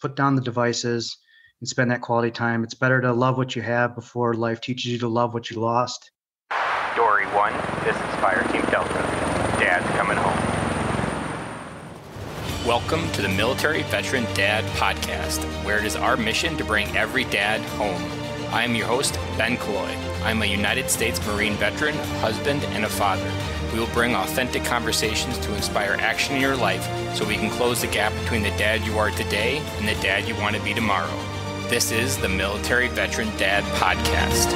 put down the devices and spend that quality time. It's better to love what you have before life teaches you to love what you lost. Dory 1, this is Fire Team Delta. Dad's coming home. Welcome to the Military Veteran Dad Podcast, where it is our mission to bring every dad home. I am your host, Ben Colloy. I'm a United States Marine veteran, husband, and a father. We will bring authentic conversations to inspire action in your life so we can close the gap between the dad you are today and the dad you want to be tomorrow. This is the Military Veteran Dad Podcast.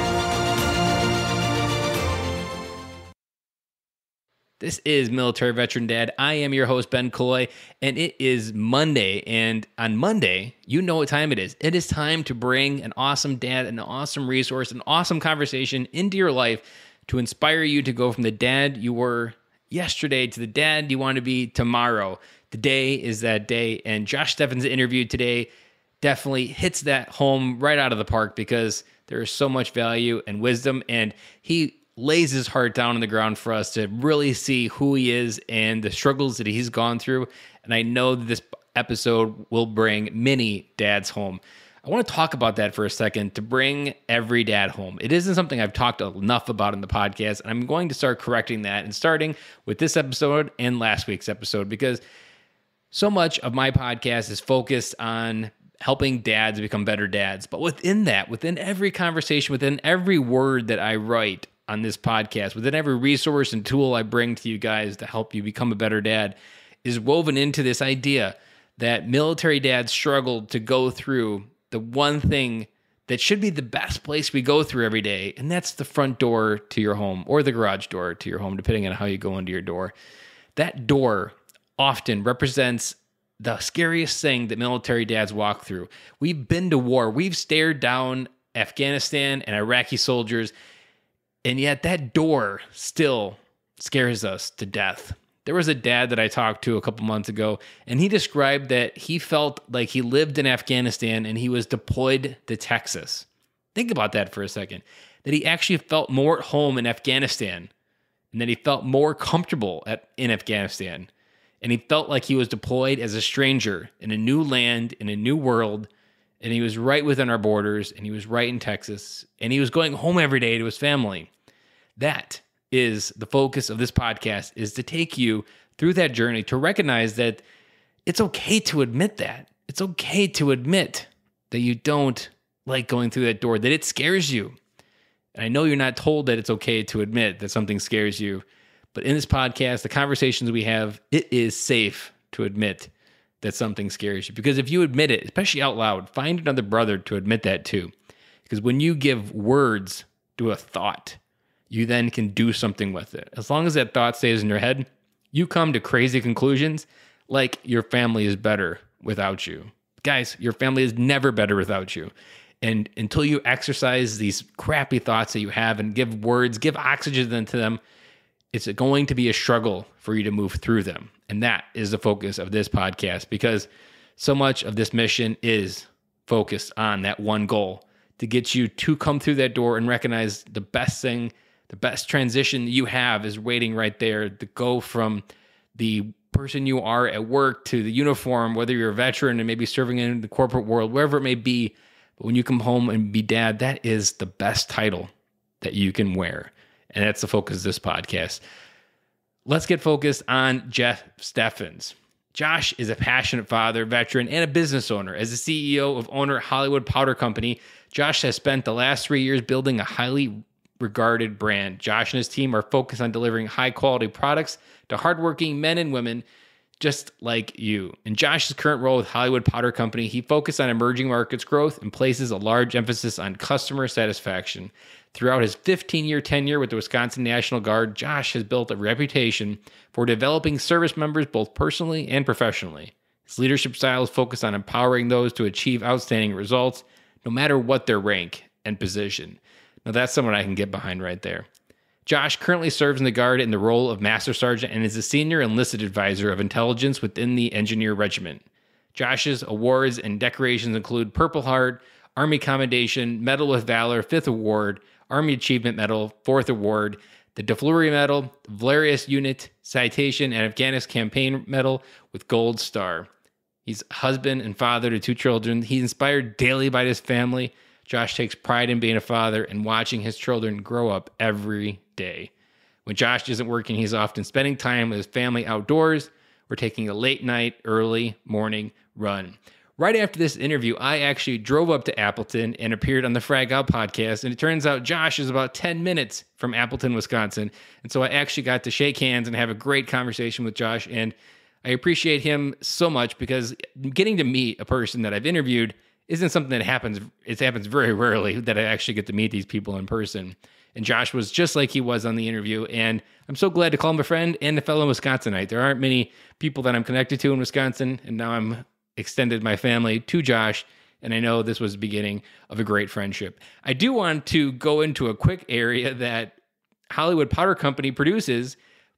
This is Military Veteran Dad. I am your host, Ben Colloy, and it is Monday. And on Monday, you know what time it is. It is time to bring an awesome dad, an awesome resource, an awesome conversation into your life to inspire you to go from the dad you were yesterday to the dad you want to be tomorrow. Today is that day, and Josh Steffens' interview today definitely hits that home right out of the park because there is so much value and wisdom, and he lays his heart down on the ground for us to really see who he is and the struggles that he's gone through. And I know that this episode will bring many dads home. I want to talk about that for a second, to bring every dad home. It isn't something I've talked enough about in the podcast, and I'm going to start correcting that and starting with this episode and last week's episode, because so much of my podcast is focused on helping dads become better dads. But within that, within every conversation, within every word that I write on this podcast, within every resource and tool I bring to you guys to help you become a better dad, is woven into this idea that military dads struggle to go through the one thing that should be the best place we go through every day, and that's the front door to your home or the garage door to your home, depending on how you go into your door. That door often represents the scariest thing that military dads walk through. We've been to war. We've stared down Afghanistan and Iraqi soldiers, and yet that door still scares us to death. There was a dad that I talked to a couple months ago, and he described that he felt like he lived in Afghanistan and he was deployed to Texas. Think about that for a second, that he actually felt more at home in Afghanistan and that he felt more comfortable in Afghanistan. And he felt like he was deployed as a stranger in a new land, in a new world, and he was right within our borders, and he was right in Texas, and he was going home every day to his family. That is the focus of this podcast, is to take you through that journey, to recognize that it's okay to admit that. It's okay to admit that you don't like going through that door, that it scares you. And I know you're not told that it's okay to admit that something scares you, but in this podcast, the conversations we have, it is safe to admit that something scares you. Because if you admit it, especially out loud, find another brother to admit that too. Because when you give words to a thought, you then can do something with it. As long as that thought stays in your head, you come to crazy conclusions like your family is better without you. Guys, your family is never better without you. And until you exercise these crappy thoughts that you have and give words, give oxygen to them, it's going to be a struggle for you to move through them. And that is the focus of this podcast, because so much of this mission is focused on that one goal, to get you to come through that door and recognize the best thing, the best transition you have is waiting right there, to go from the person you are at work to the uniform, whether you're a veteran and maybe serving in the corporate world, wherever it may be. But when you come home and be dad, that is the best title that you can wear. And that's the focus of this podcast. Let's get focused on Jeff Steffens. Josh is a passionate father, veteran, and a business owner. As the CEO of owner Hollywood Powder Company, Josh has spent the last 3 years building a highly regarded brand. Josh and his team are focused on delivering high-quality products to hardworking men and women just like you. In Josh's current role with Hollywood Powder Company, he focused on emerging markets growth and places a large emphasis on customer satisfaction. Throughout his 15-year tenure with the Wisconsin National Guard, Josh has built a reputation for developing service members both personally and professionally. His leadership style is focused on empowering those to achieve outstanding results, no matter what their rank and position. Now that's someone I can get behind right there. Josh currently serves in the Guard in the role of Master Sergeant and is a Senior Enlisted Advisor of Intelligence within the Engineer Regiment. Josh's awards and decorations include Purple Heart, Army Accommodation Medal with Valor, 5th Award, Army Achievement Medal, 4th Award, the Fleury Medal, Valorous Unit Citation, and Afghanistan Campaign Medal with Gold Star. He's husband and father to 2 children. He's inspired daily by his family. Josh takes pride in being a father and watching his children grow up every day. When Josh isn't working, he's often spending time with his family outdoors or taking a late night, early morning run. Right after this interview, I actually drove up to Appleton and appeared on the Frag Out podcast. And it turns out Josh is about 10 minutes from Appleton, Wisconsin. And so I actually got to shake hands and have a great conversation with Josh. And I appreciate him so much because getting to meet a person that I've interviewed isn't something that happens. It happens very rarely that I actually get to meet these people in person. And Josh was just like he was on the interview. And I'm so glad to call him a friend and a fellow Wisconsinite. There aren't many people that I'm connected to in Wisconsin. And now I'm extended my family to Josh. And I know this was the beginning of a great friendship. I do want to go into a quick area that Hollywood Powder Company produces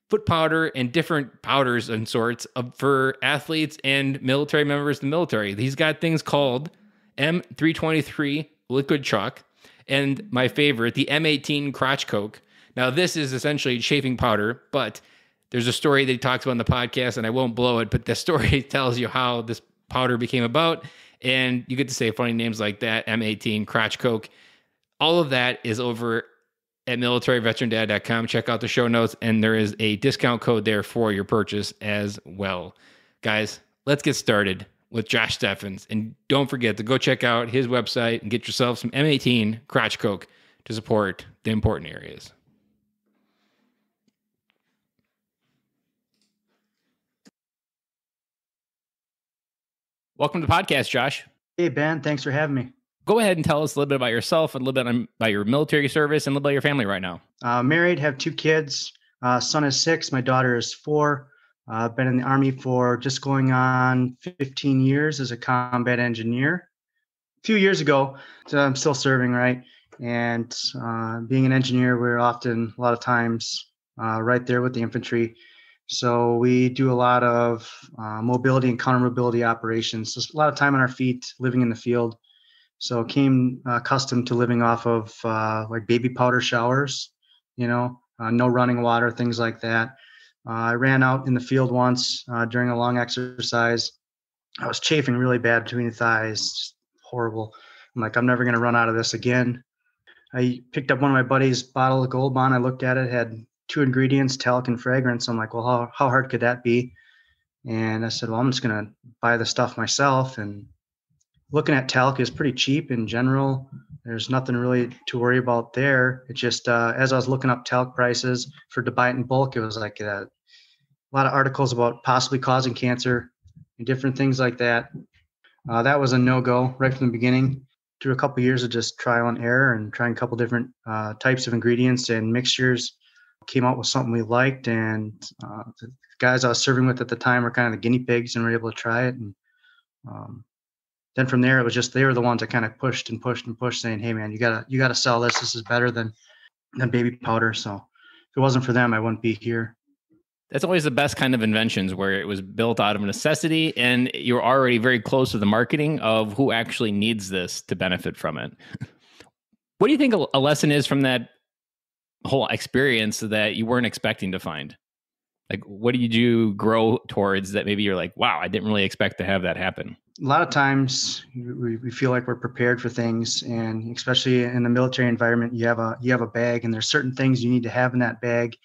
foot powder and different powders and sorts for athletes and military members of the military. He's got things called M323 liquid chalk, and my favorite, the M18 crotch coke. Now, this is essentially chafing powder, but there's a story that he talks about in the podcast, and I won't blow it, but the story tells you how this powder became about, and you get to say funny names like that, M18 crotch coke. All of that is over at militaryveterandad.com. Check out the show notes, and there is a discount code there for your purchase as well. Guys, let's get started with Josh Steffens. And don't forget to go check out his website and get yourself some M18 crotch coke to support the important areas. Welcome to the podcast, Josh. Hey, Ben. Thanks for having me. Go ahead and tell us a little bit about yourself, and a little bit about your military service, and a little about your family right now. Married, have 2 kids. Son is 6. My daughter is 4. Been in the Army for just going on 15 years as a combat engineer. A few years ago, so I'm still serving, right? And being an engineer, we're often, a lot of times, right there with the infantry. So we do a lot of mobility and counter-mobility operations. So a lot of time on our feet, living in the field. So came accustomed to living off of like baby powder showers, no running water, things like that. I ran out in the field once during a long exercise. I was chafing really bad between the thighs, just horrible. I'm like, I'm never going to run out of this again. I picked up one of my buddy's bottle of Gold Bond. I looked at it, had 2 ingredients, talc and fragrance. I'm like, well, how hard could that be? And I said, well, I'm just going to buy the stuff myself. And looking at talc is pretty cheap in general. There's nothing really to worry about there. It just, as I was looking up talc prices to buy it in bulk, it was like a lot of articles about possibly causing cancer and different things like that. That was a no-go right from the beginning. Through a couple of years of just trial and error and trying a couple different types of ingredients and mixtures, came out with something we liked. And the guys I was serving with at the time were kind of the guinea pigs and were able to try it. And then from there, it was just, they were the ones that kind of pushed, saying, hey man, you gotta sell this. This is better than baby powder. So if it wasn't for them, I wouldn't be here. That's always the best kind of inventions, where it was built out of necessity and you're already very close to the marketing of who actually needs this to benefit from it. What do you think a lesson is from that whole experience that you weren't expecting to find? Like, what did you grow towards that maybe you're like, wow, I didn't really expect to have that happen? A lot of times we feel like we're prepared for things, and especially in the military environment, you have a bag, and there's certain things you need to have in that bag.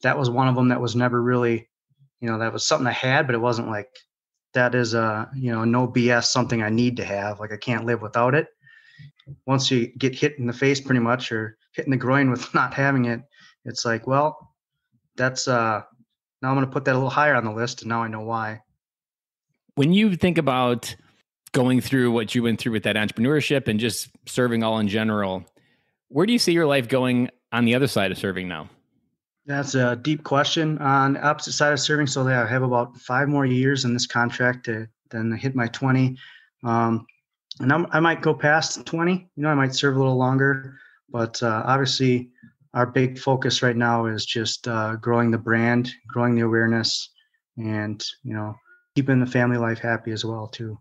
That was one of them that was never really, that was something I had, but it wasn't like that is no BS, something I need to have. Like I can't live without it. Once you get hit in the face pretty much, or hit in the groin with not having it, it's like, well, that's now I'm going to put that a little higher on the list, and now I know why. When you think about going through what you went through with that entrepreneurship and just serving all in general, where do you see your life going on the other side of serving now? That's a deep question. On the opposite side of serving, so I have about 5 more years in this contract to then hit my 20. And I might go past 20. I might serve a little longer. But obviously, our big focus right now is just growing the brand, growing the awareness, and keeping the family life happy as well too.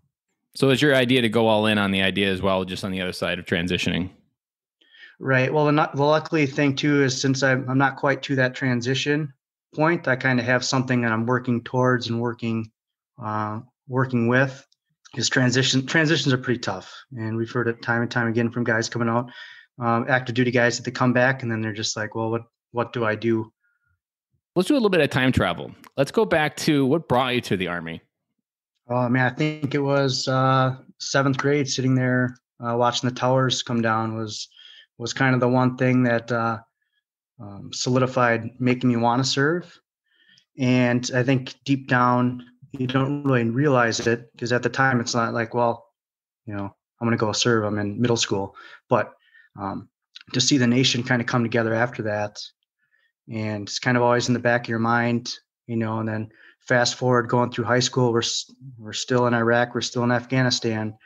So it's your idea to go all in on the idea as well, just on the other side of transitioning. Right. Well, the luckily thing too is, since I'm not quite to that transition point, I kind of have something that I'm working towards and working with. Because transitions are pretty tough, and we've heard it time and time again from guys coming out, active duty guys, that they come back and then they're just like, well, what do I do? Let's do a little bit of time travel. Let's go back to what brought you to the Army. Oh man, I think it was seventh grade, sitting there watching the towers come down was kind of the one thing that solidified making me want to serve. And I think deep down, you don't really realize it, because at the time it's not like, well, I'm going to go serve. I'm in middle school, but to see the nation kind of come together after that, and it's kind of always in the back of your mind, and then fast forward going through high school, we're still in Iraq, we're still in Afghanistan.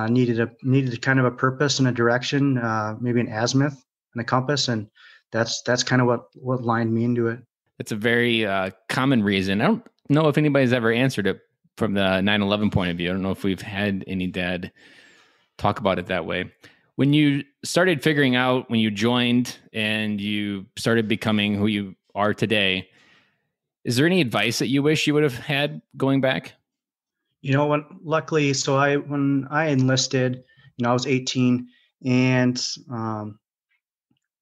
Needed kind of a purpose and a direction, maybe an azimuth and a compass, and that's kind of what lined me into it. It's a very common reason. I don't know if anybody's ever answered it from the 9/11 point of view. I don't know if we've had any dad talk about it that way. When you started figuring out, when you joined and you started becoming who you are today, is there any advice that you wish you would have had going back? Luckily, when I enlisted, I was 18, and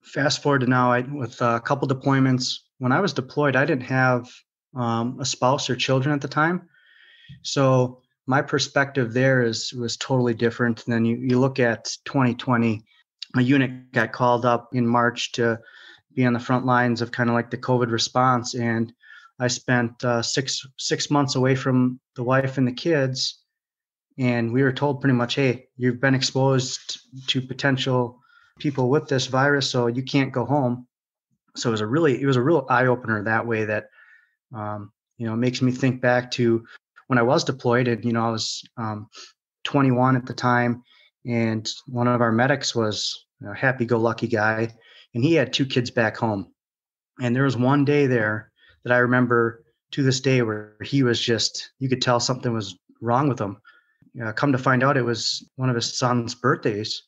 fast forward to now, with a couple deployments. When I was deployed, I didn't have a spouse or children at the time, so my perspective there was totally different. And then you look at 2020, my unit got called up in March to be on the front lines of kind of like the COVID response, and I spent 6 months away from the wife and the kids, and we were told pretty much, hey, you've been exposed to potential people with this virus, so you can't go home. So it was a real eye opener that way. That makes me think back to when I was deployed, and I was 21 at the time, and one of our medics was a happy-go-lucky guy, and he had 2 kids back home, and there was one day there that I remember to this day where he was just, you could tell something was wrong with him. Come to find out, it was one of his son's birthdays.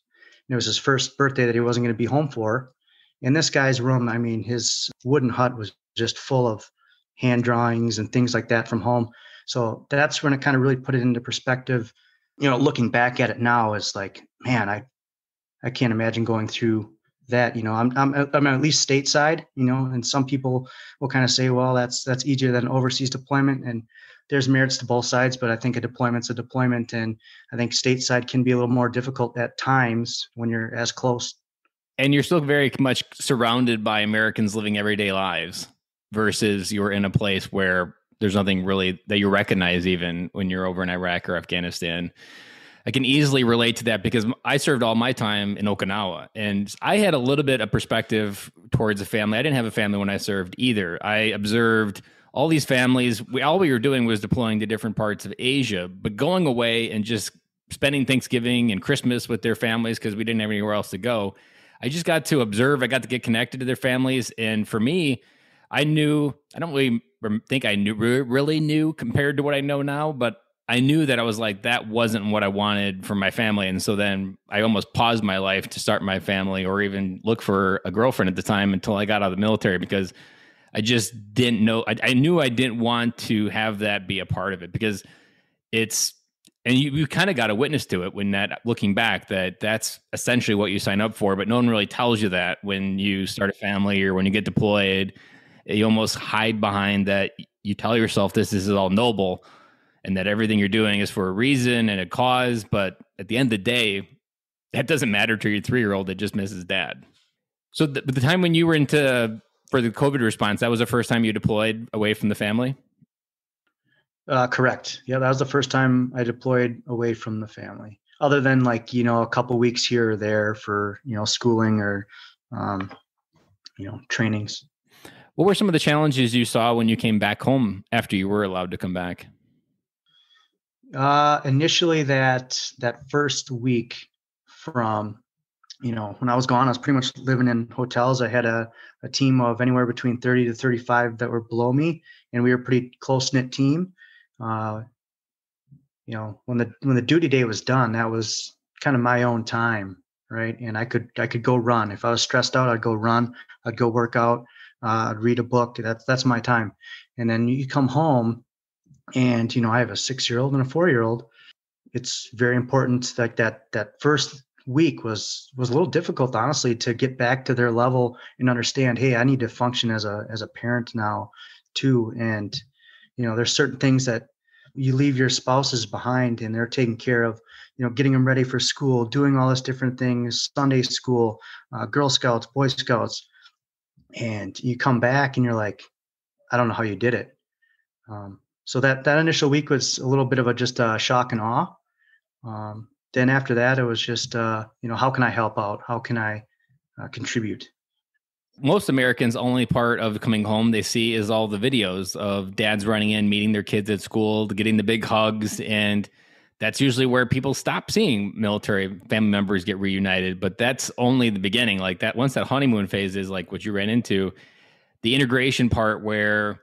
And it was his first birthday that he wasn't going to be home for. In this guy's room, I mean, his wooden hut was just full of hand drawings and things like that from home. So that's when it kind of really put it into perspective. Looking back at it now, it's like, man, I can't imagine going through that. I'm at least stateside, and some people will kind of say, well, that's easier than overseas deployment, and there's merits to both sides, but I think a deployment's a deployment, and I think stateside can be a little more difficult at times when you're as close. And you're still very much surrounded by Americans living everyday lives versus you're in a place where there's nothing really that you recognize, even when you're over in Iraq or Afghanistan. I can easily relate to that because I served all my time in Okinawa, and I had a little bit of perspective towards a family. I didn't have a family when I served either. I observed all these families. All we were doing was deploying to different parts of Asia, but going away and just spending Thanksgiving and Christmas with their families because we didn't have anywhere else to go. I just got to observe. I got to get connected to their families. And for me, I don't really think I really knew compared to what I know now, but I knew that I was like, that wasn't what I wanted for my family. And so then I almost paused my life to start my family or even look for a girlfriend at the time until I got out of the military, because I just didn't know. I knew I didn't want to have that be a part of it, because and you kind of got a witness to it when looking back, that's essentially what you sign up for, but no one really tells you that when you start a family or when you get deployed. You almost hide behind that. You tell yourself this is all noble and that everything you're doing is for a reason and a cause. But at the end of the day, that doesn't matter to your 3-year-old that just misses dad. So the time when you were for the COVID response, that was the first time you deployed away from the family? Correct. Yeah, that was the first time I deployed away from the family, other than a couple weeks here or there for, schooling or, trainings. What were some of the challenges you saw when you came back home after you were allowed to come back? Initially, that first week from, when I was gone, I was pretty much living in hotels. I had a team of anywhere between 30 to 35 that were below me, and we were a pretty close-knit team. When the duty day was done, that was kind of my own time, right? And I could go run. If I was stressed out, I'd go run. I'd go work out. I'd read a book. That's my time. And then you come home, and I have a 6-year-old and a 4-year-old, it's very important. Like that first week was a little difficult, honestly, to get back to their level and understand, hey, I need to function as a parent now too. And there's certain things that you leave your spouses behind, and they're taking care of, getting them ready for school, doing all this different things, Sunday school, Girl Scouts, Boy Scouts, and you come back and you're like, I don't know how you did it. So that initial week was a little bit of just shock and awe. Then after that, it was just, how can I help out? How can I contribute? Most Americans, only part of coming home they see is all the videos of dads running in, meeting their kids at school, getting the big hugs. And that's usually where people stop seeing military family members get reunited. But that's only the beginning. Like that, once that honeymoon phase is like what you ran into, the integration part where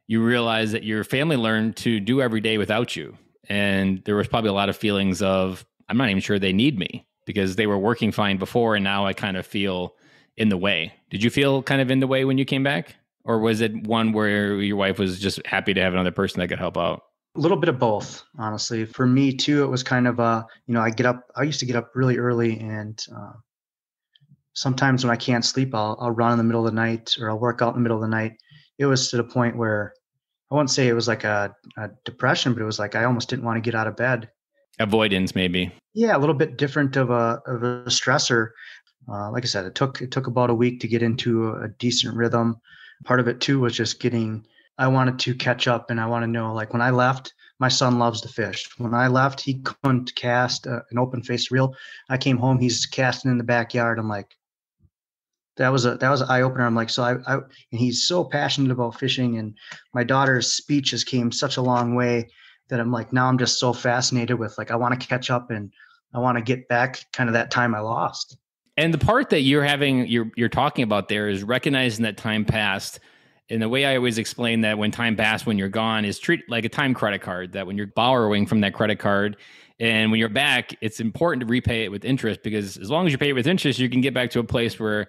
you realize that your family learned to do every day without you. And there was probably a lot of feelings of, I'm not even sure they need me because they were working fine before. And now I kind of feel in the way. Did you feel kind of in the way when you came back? Or was it one where your wife was just happy to have another person that could help out? A little bit of both, honestly. For me too, it was kind of, I used to get up really early, and sometimes when I can't sleep, I'll run in the middle of the night, or I'll work out in the middle of the night. It was to the point where I wouldn't say it was like a depression, but it was like I almost didn't want to get out of bed. Avoidance, maybe. Yeah, a little bit different of a stressor. Like I said, it took about a week to get into a decent rhythm. Part of it too was just I wanted to catch up, and I want to know, like, when I left, my son loves to fish. When I left, he couldn't cast an open face reel. I came home, he's casting in the backyard. I'm like, that was an eye opener. I'm like, so and he's so passionate about fishing, and my daughter's speech has came such a long way that I'm like, now I'm just so fascinated with, like, I want to catch up, and I want to get back kind of that time I lost. And the part that you're talking about there is recognizing that time passed. And the way I always explain that when time passed, when you're gone, is treat like a time credit card, that when you're borrowing from that credit card and when you're back, it's important to repay it with interest, because as long as you pay it with interest, you can get back to a place where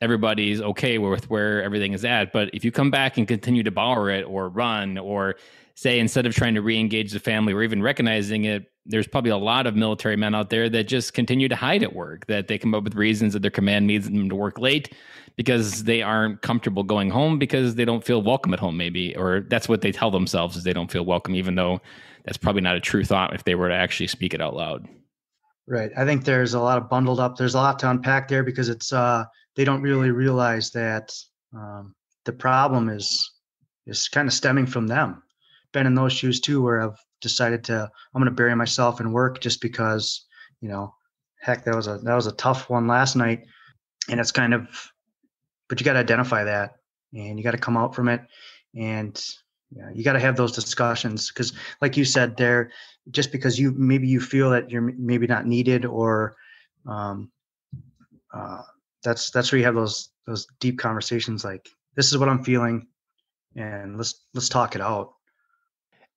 everybody's okay with where everything is at. But if you come back and continue to borrow it or run, or say, instead of trying to re-engage the family or even recognizing it, there's probably a lot of military men out there that just continue to hide at work, that they come up with reasons that their command needs them to work late because they aren't comfortable going home, because they don't feel welcome at home, maybe, or that's what they tell themselves, is they don't feel welcome, even though that's probably not a true thought if they were to actually speak it out loud. Right. I think there's a lot of bundled up. There's a lot to unpack there, because it's they don't really realize that the problem is kind of stemming from them. Been in those shoes too, where I've decided I'm going to bury myself in work just because, heck, that was a tough one last night, and it's kind of, but you got to identify that, and you got to come out from it, and you got to have those discussions, because like you said there, just because you feel that you're maybe not needed, or that's where you have those deep conversations, like, this is what I'm feeling, and let's talk it out.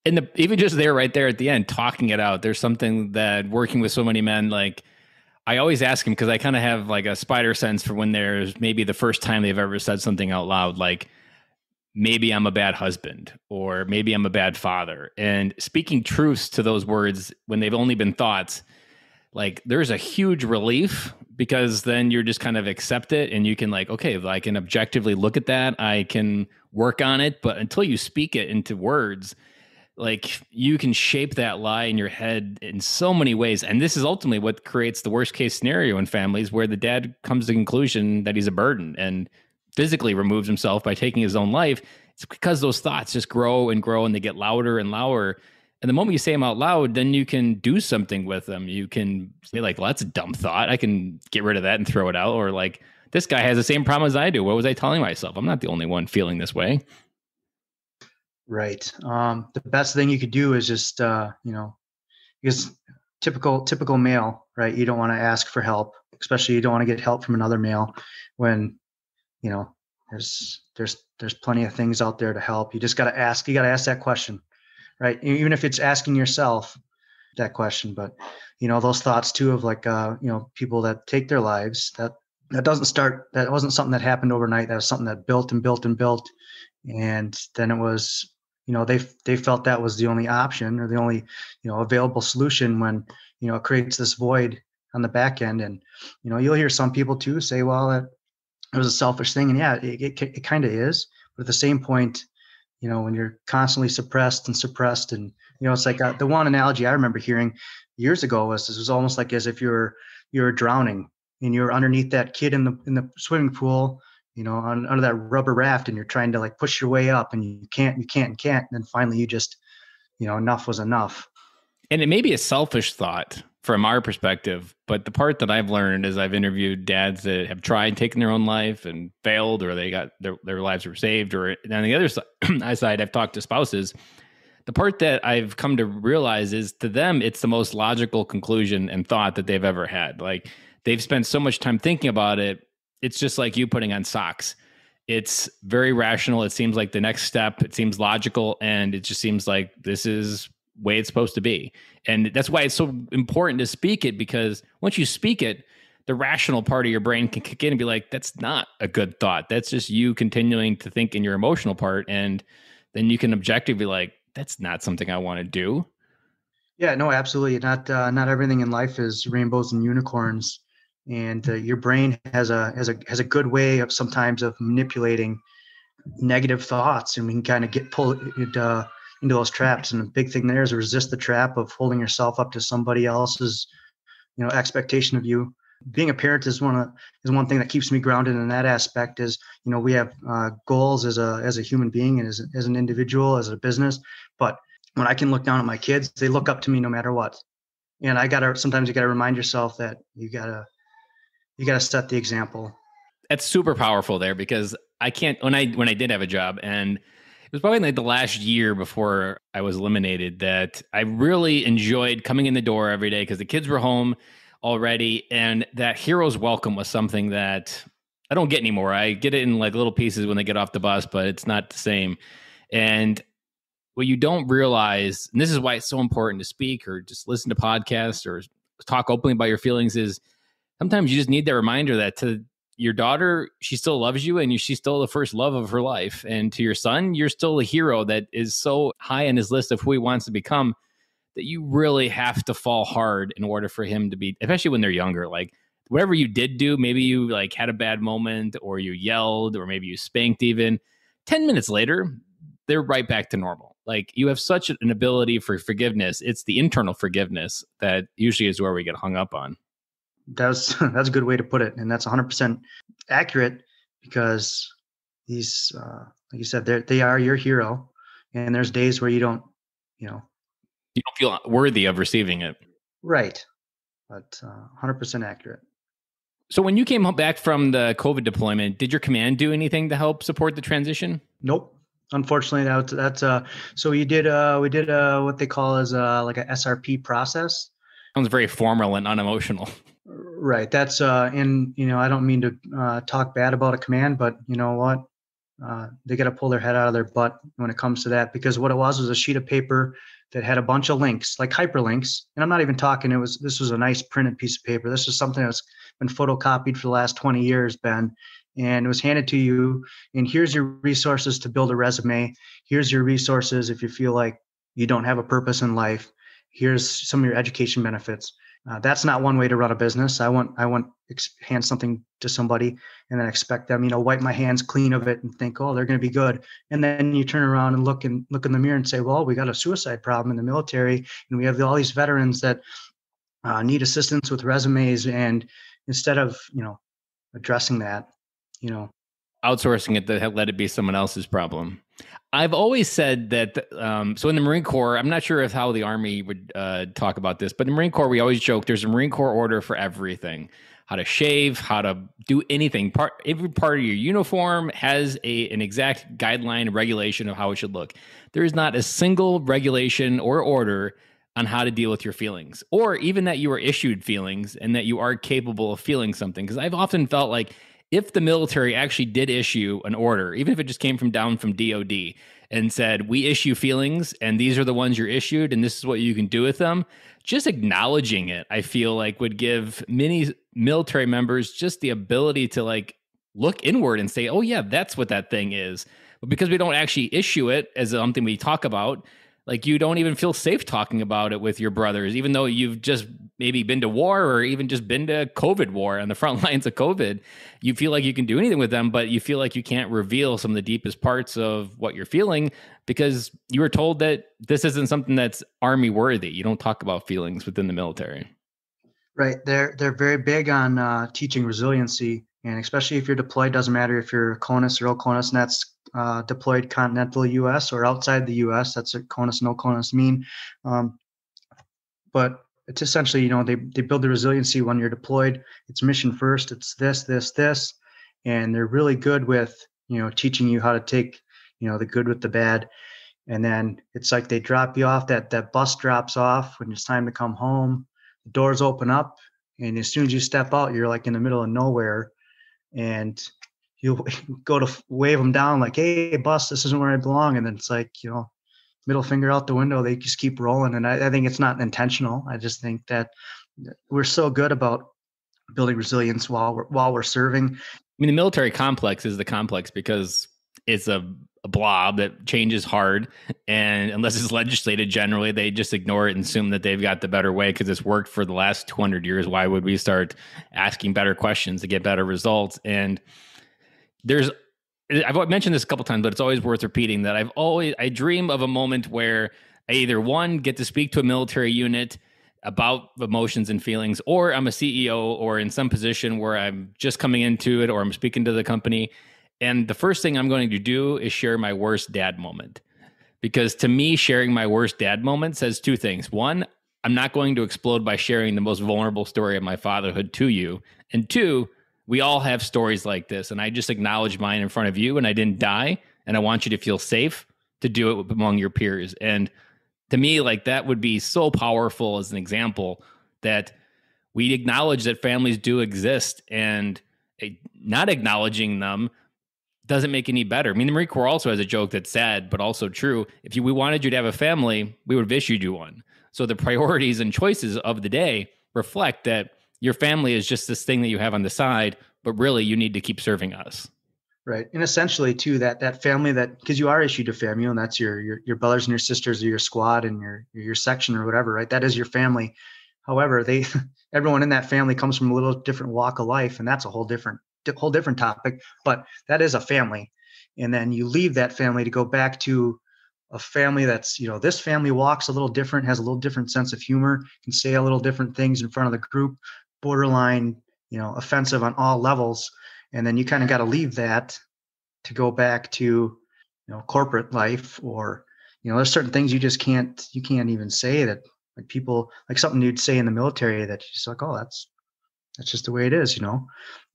And even just there, right there at the end, talking it out, there's something that, working with so many men, like, I always ask them, because I kind of have like a spider sense for when there's maybe the first time they've ever said something out loud, like, maybe I'm a bad husband, or maybe I'm a bad father. And speaking truths to those words when they've only been thoughts, like, there's a huge relief, because then you're just kind of accept it, and you can, like, okay, I can objectively look at that, I can work on it. But until you speak it into words, like, you can shape that lie in your head in so many ways. And this is ultimately what creates the worst case scenario in families, where the dad comes to the conclusion that he's a burden and physically removes himself by taking his own life. It's because those thoughts just grow and grow, and they get louder and louder. And the moment you say them out loud, then you can do something with them. You can say, like, well, that's a dumb thought, I can get rid of that and throw it out. Or, like, this guy has the same problem as I do. What was I telling myself? I'm not the only one feeling this way. Right. The best thing you could do is just, because typical male, right? You don't want to ask for help, especially you don't want to get help from another male when, there's plenty of things out there to help. You just got to ask. You got to ask that question, right? Even if it's asking yourself that question. But those thoughts too of, like, people that take their lives, that wasn't something that happened overnight. That was something that built and built and built, and then it was they felt that was the only option or the only, available solution when, it creates this void on the back end. And, you'll hear some people too say, well, it was a selfish thing. And yeah, it kind of is. But at the same point, when you're constantly suppressed and, it's like the one analogy I remember hearing years ago was this was almost like as if you're drowning and you're underneath that kid in the swimming pool, under that rubber raft, and you're trying to like push your way up, and you can't. And then finally you just, enough was enough. And it may be a selfish thought from our perspective, but the part that I've learned is I've interviewed dads that have tried taking their own life and failed, or they got their lives were saved, or on the other side, I've talked to spouses. The part that I've come to realize is to them, it's the most logical conclusion and thought that they've ever had. Like they've spent so much time thinking about it. It's just like you putting on socks. It's very rational. It seems like the next step. It seems logical. And it just seems like this is the way it's supposed to be. And that's why it's so important to speak it, because once you speak it, the rational part of your brain can kick in and be like, that's not a good thought. That's just you continuing to think in your emotional part. And then you can objectively be like, that's not something I want to do. Yeah, no, absolutely. Not everything in life is rainbows and unicorns. And your brain has a good way of sometimes of manipulating negative thoughts, and we can kind of get pulled into those traps. And the big thing there is to resist the trap of holding yourself up to somebody else's, expectation of you. Being a parent is one thing that keeps me grounded in that aspect. Is we have goals as a human being and as an individual, as a business. But when I can look down at my kids, they look up to me no matter what. And sometimes you gotta remind yourself that you gotta set the example. That's super powerful there, because I can't, when I did have a job, and it was probably like the last year before I was eliminated, that I really enjoyed coming in the door every day because the kids were home already. And that hero's welcome was something that I don't get anymore. I get it in like little pieces when they get off the bus, but it's not the same. And what you don't realize, and this is why it's so important to speak or just listen to podcasts or talk openly about your feelings, is sometimes you just need that reminder that to your daughter, she still loves you and she's still the first love of her life. And to your son, you're still a hero that is so high on his list of who he wants to become that you really have to fall hard in order for him to be, especially when they're younger. Like whatever you did do, maybe you like had a bad moment or you yelled or maybe you spanked even, 10 minutes later, they're right back to normal. Like you have such an ability for forgiveness. It's the internal forgiveness that usually is where we get hung up on. That's a good way to put it, and that's 100% accurate, because these, like you said, they are your hero, and there's days where you don't feel worthy of receiving it. Right, but 100% accurate. So when you came back from the COVID deployment, did your command do anything to help support the transition? Nope. Unfortunately, that's so we did what they call as like a SRP process. Sounds very formal and unemotional. Right. That's and I don't mean to talk bad about a command, but you know what? They got to pull their head out of their butt when it comes to that, because what it was a sheet of paper that had a bunch of links, like hyperlinks. And I'm not even talking, this was a nice printed piece of paper. This is something that's been photocopied for the last 20 years, Ben. And it was handed to you. And here's your resources to build a resume. Here's your resources if you feel like you don't have a purpose in life. Here's some of your education benefits. That's not one way to run a business. I want hand something to somebody and then expect them, wipe my hands clean of it and think, oh, they're going to be good. And then you turn around and look in the mirror and say, well, we got a suicide problem in the military, and we have all these veterans that need assistance with resumes. And instead of, addressing that, outsourcing it, that let it be someone else's problem. I've always said that, so in the Marine Corps, I'm not sure how the Army would talk about this, but in the Marine Corps, we always joke there's a Marine Corps order for everything. How to shave, how to do anything. Every part of your uniform has an exact guideline, regulation of how it should look. There is not a single regulation or order on how to deal with your feelings, or even that you are issued feelings and that you are capable of feeling something. Because I've often felt like if the military actually did issue an order, even if it just came down from DOD and said, we issue feelings and these are the ones you're issued and this is what you can do with them, just acknowledging it, I feel like would give many military members just the ability to like look inward and say, oh yeah, that's what that thing is. because we don't actually issue it as something we talk about, like you don't even feel safe talking about it with your brothers, even though you've just maybe been to war or even just been to COVID war on the front lines of COVID. You feel like you can do anything with them, but you feel like you can't reveal some of the deepest parts of what you're feeling because you were told that this isn't something that's Army worthy. You don't talk about feelings within the military. Right. They're very big on teaching resiliency, and especially if you're deployed, doesn't matter if you're CONUS or OCONUS, and that's deployed continental U.S. or outside the U.S. That's what CONUS and OCONUS mean. But it's essentially, they build the resiliency when you're deployed. It's mission first. It's this, and they're really good with teaching you how to take the good with the bad. And then it's like they drop you off. That bus drops off when it's time to come home. The doors open up, and as soon as you step out, you're like in the middle of nowhere, and you go to wave them down like, "Hey, bus, this isn't where I belong." And then it's like, middle finger out the window. They just keep rolling, and I think it's not intentional. I just think that we're so good about building resilience while we're serving. I mean, the military complex is the complex because it's a blob that changes hard, and unless it's legislated, generally they just ignore it and assume that they've got the better way because it's worked for the last 200 years. Why would we start asking better questions to get better results? And I've mentioned this a couple times, but it's always worth repeating that I dream of a moment where I either one, get to speak to a military unit about emotions and feelings, or I'm a CEO or in some position where I'm just coming into it or I'm speaking to the company. And the first thing I'm going to do is share my worst dad moment. Because to me, sharing my worst dad moment says two things. One, I'm not going to explode by sharing the most vulnerable story of my fatherhood to you. And two, we all have stories like this. And I just acknowledge mine in front of you and I didn't die. And I want you to feel safe to do it among your peers. And to me, like that would be so powerful as an example that we acknowledge that families do exist, and not acknowledging them doesn't make any better. I mean, the Marine Corps also has a joke that's sad, but also true. If we wanted you to have a family, we would have issued you one. So the priorities and choices of the day reflect that your family is just this thing that you have on the side, but really you need to keep serving us. Right. And essentially too, that family because you are issued a family, and that's your brothers and your sisters or your squad and your section or whatever, right? That is your family. However, everyone in that family comes from a little different walk of life, and that's a whole different topic, but that is a family. And then you leave that family to go back to a family that's, this family walks a little different, has a little different sense of humor, can say a little different things in front of the group, borderline, offensive on all levels. And then you kind of got to leave that to go back to, corporate life, or, there's certain things you can't even say that, like people, like something you'd say in the military that you're just like, oh, that's just the way it is.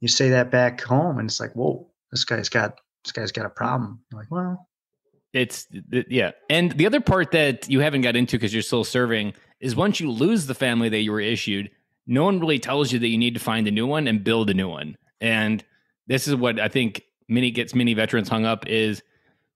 You say that back home and it's like, whoa, this guy's got a problem. You're like, well, yeah. And the other part that you haven't got into because you're still serving is once you lose the family that you were issued, no one really tells you that you need to find a new one and build a new one. And this is what I think gets many veterans hung up is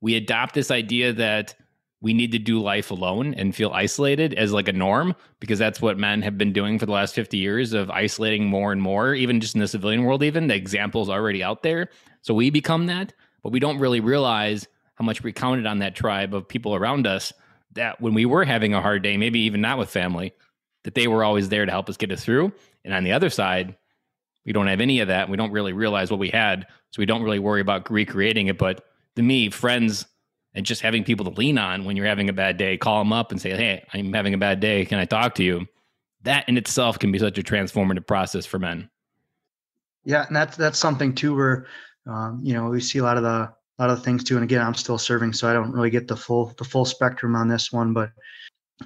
we adopt this idea that we need to do life alone and feel isolated as like a norm, because that's what men have been doing for the last 50 years of isolating more and more, even just in the civilian world, even the examples already out there. So we become that, but we don't really realize how much we counted on that tribe of people around us that when we were having a hard day, maybe even not with family, that they were always there to help us get it through. And on the other side, we don't have any of that. We don't really realize what we had. So we don't really worry about recreating it. But to me, friends and just having people to lean on when you're having a bad day, call them up and say, hey, I'm having a bad day. Can I talk to you? That in itself can be such a transformative process for men. Yeah. And that's something too, where, we see a lot of the things too. And again, I'm still serving, so I don't really get the full spectrum on this one, but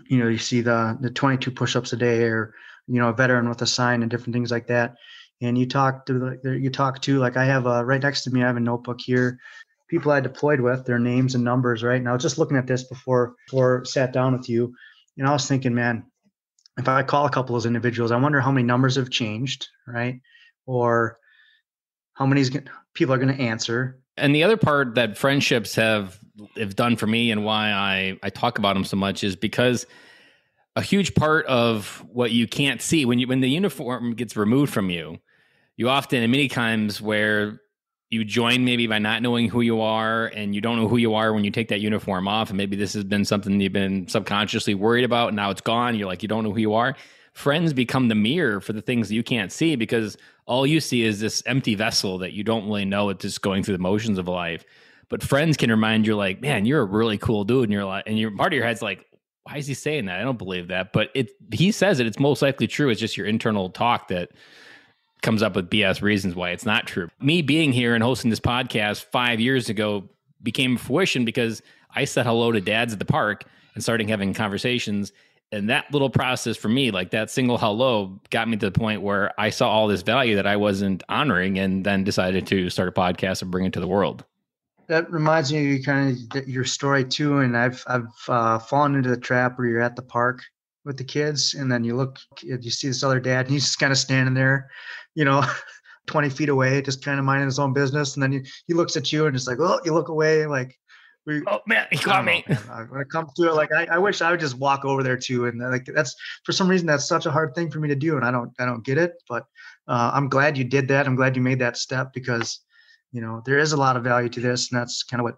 you see the 22 push-ups a day, or, a veteran with a sign and different things like that. And you talk to, like I have right next to me, I have a notebook here, people I deployed with, their names and numbers, right? And I was just looking at this before sat down with you, and I was thinking, man, if I call a couple of those individuals, I wonder how many numbers have changed, right? Or how many people are going to answer. And the other part that friendships have done for me, and why I talk about them so much, is because a huge part of what you can't see when the uniform gets removed from you, you often, and many times where you join maybe by not knowing who you are, and you don't know who you are when you take that uniform off. And maybe this has been something you've been subconsciously worried about. And now it's gone. You're like, you don't know who you are. Friends become the mirror for the things that you can't see, because all you see is this empty vessel that you don't really know. It's just going through the motions of life. But friends can remind you, like, man, you're a really cool dude. And you're like, and your part of your head's like, why is he saying that? I don't believe that. But he says it. It's most likely true. It's just your internal talk that comes up with BS reasons why it's not true. Me being here and hosting this podcast 5 years ago became fruition because I said hello to dads at the park and started having conversations. And that little process for me, like that single hello, got me to the point where I saw all this value that I wasn't honoring, and then decided to start a podcast and bring it to the world. That reminds me of kind of your story too. And I've fallen into the trap where you're at the park with the kids, and then you see this other dad, and he's just kind of standing there, 20 feet away, just kind of minding his own business. And then he looks at you and it's like, oh, you look away. Like, oh man, he caught me. When it comes to it, like, I wish I would just walk over there too. And like, that's, for some reason, that's such a hard thing for me to do. And I don't get it, but I'm glad you did that. I'm glad you made that step, because, there is a lot of value to this. And that's kind of what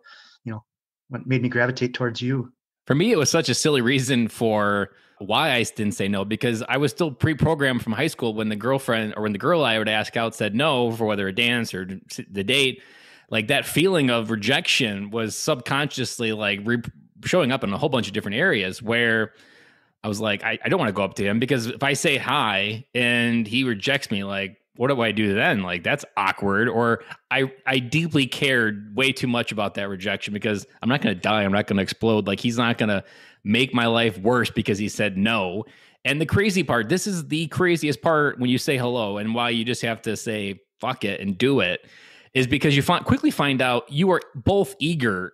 made me gravitate towards you. For me, it was such a silly reason for why I didn't say no, because I was still pre-programmed from high school when the girl I would ask out said no for whether a dance or the date. Like, that feeling of rejection was subconsciously like showing up in a whole bunch of different areas, where I was like, I don't want to go up to him, because if I say hi and he rejects me, like, what do I do then? Like, that's awkward. Or I deeply cared way too much about that rejection, because I'm not going to die. I'm not going to explode. Like, he's not going to make my life worse because he said no. And the crazy part, this is the craziest part when you say hello, and why you just have to say fuck it and do it, is because you quickly find out you are both eager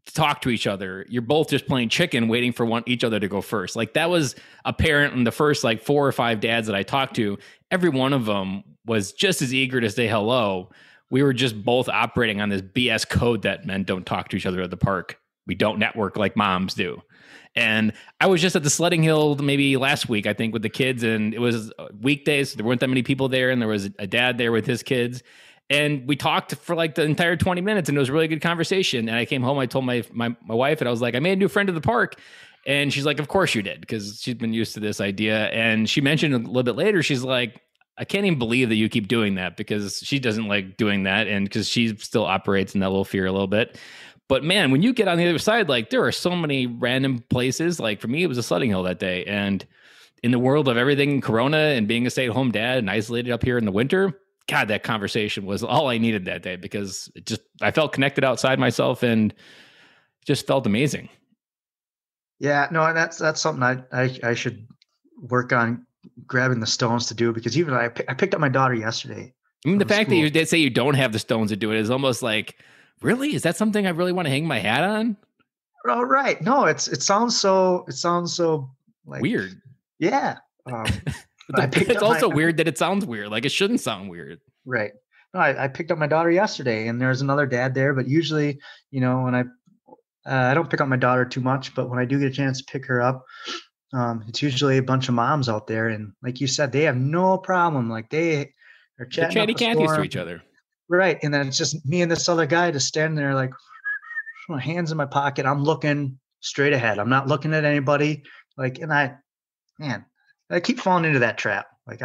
to talk to each other. You're both just playing chicken, waiting for each other to go first. Like, that was apparent in the first 4 or 5 dads that I talked to. Every one of them was just as eager to say hello. We were just both operating on this BS code that men don't talk to each other at the park. We don't network like moms do. And I was just at the sledding hill maybe last week, I think, with the kids, and it was weekdays. So there weren't that many people there, and there was a dad there with his kids. And we talked for the entire 20 minutes, and it was a really good conversation. And I came home, I told my wife, and I was like, I made a new friend at the park. And she's like, of course you did, because she's been used to this idea. And she mentioned a little bit later, she's like, I can't even believe that you keep doing that, because she doesn't like doing that. And because she still operates in that little fear a little bit. But man, when you get on the other side, like, there are so many random places. Like, for me, it was a sledding hill that day. And in the world of everything Corona and being a stay-at-home dad and isolated up here in the winter, God, that conversation was all I needed that day, because I felt connected outside myself, and just felt amazing. Yeah, no, that's something I should work on, grabbing the stones to do, because even I picked up my daughter yesterday. I mean, the fact that you did say you don't have the stones to do it is almost like, really? Is that something I really want to hang my hat on? Oh, right. No, it sounds so like weird. Yeah. It's also weird that it sounds weird. Like, it shouldn't sound weird. Right. No, I picked up my daughter yesterday, and there's another dad there, but usually, when I don't pick up my daughter too much, but when I do get a chance to pick her up, it's usually a bunch of moms out there. And like you said, they have no problem. Like, they are chatting. They're chatty Cathy's to each other. Right. And then it's just me and this other guy just standing there, like, my hands in my pocket. I'm looking straight ahead. I'm not looking at anybody. Like, and I keep falling into that trap. Like,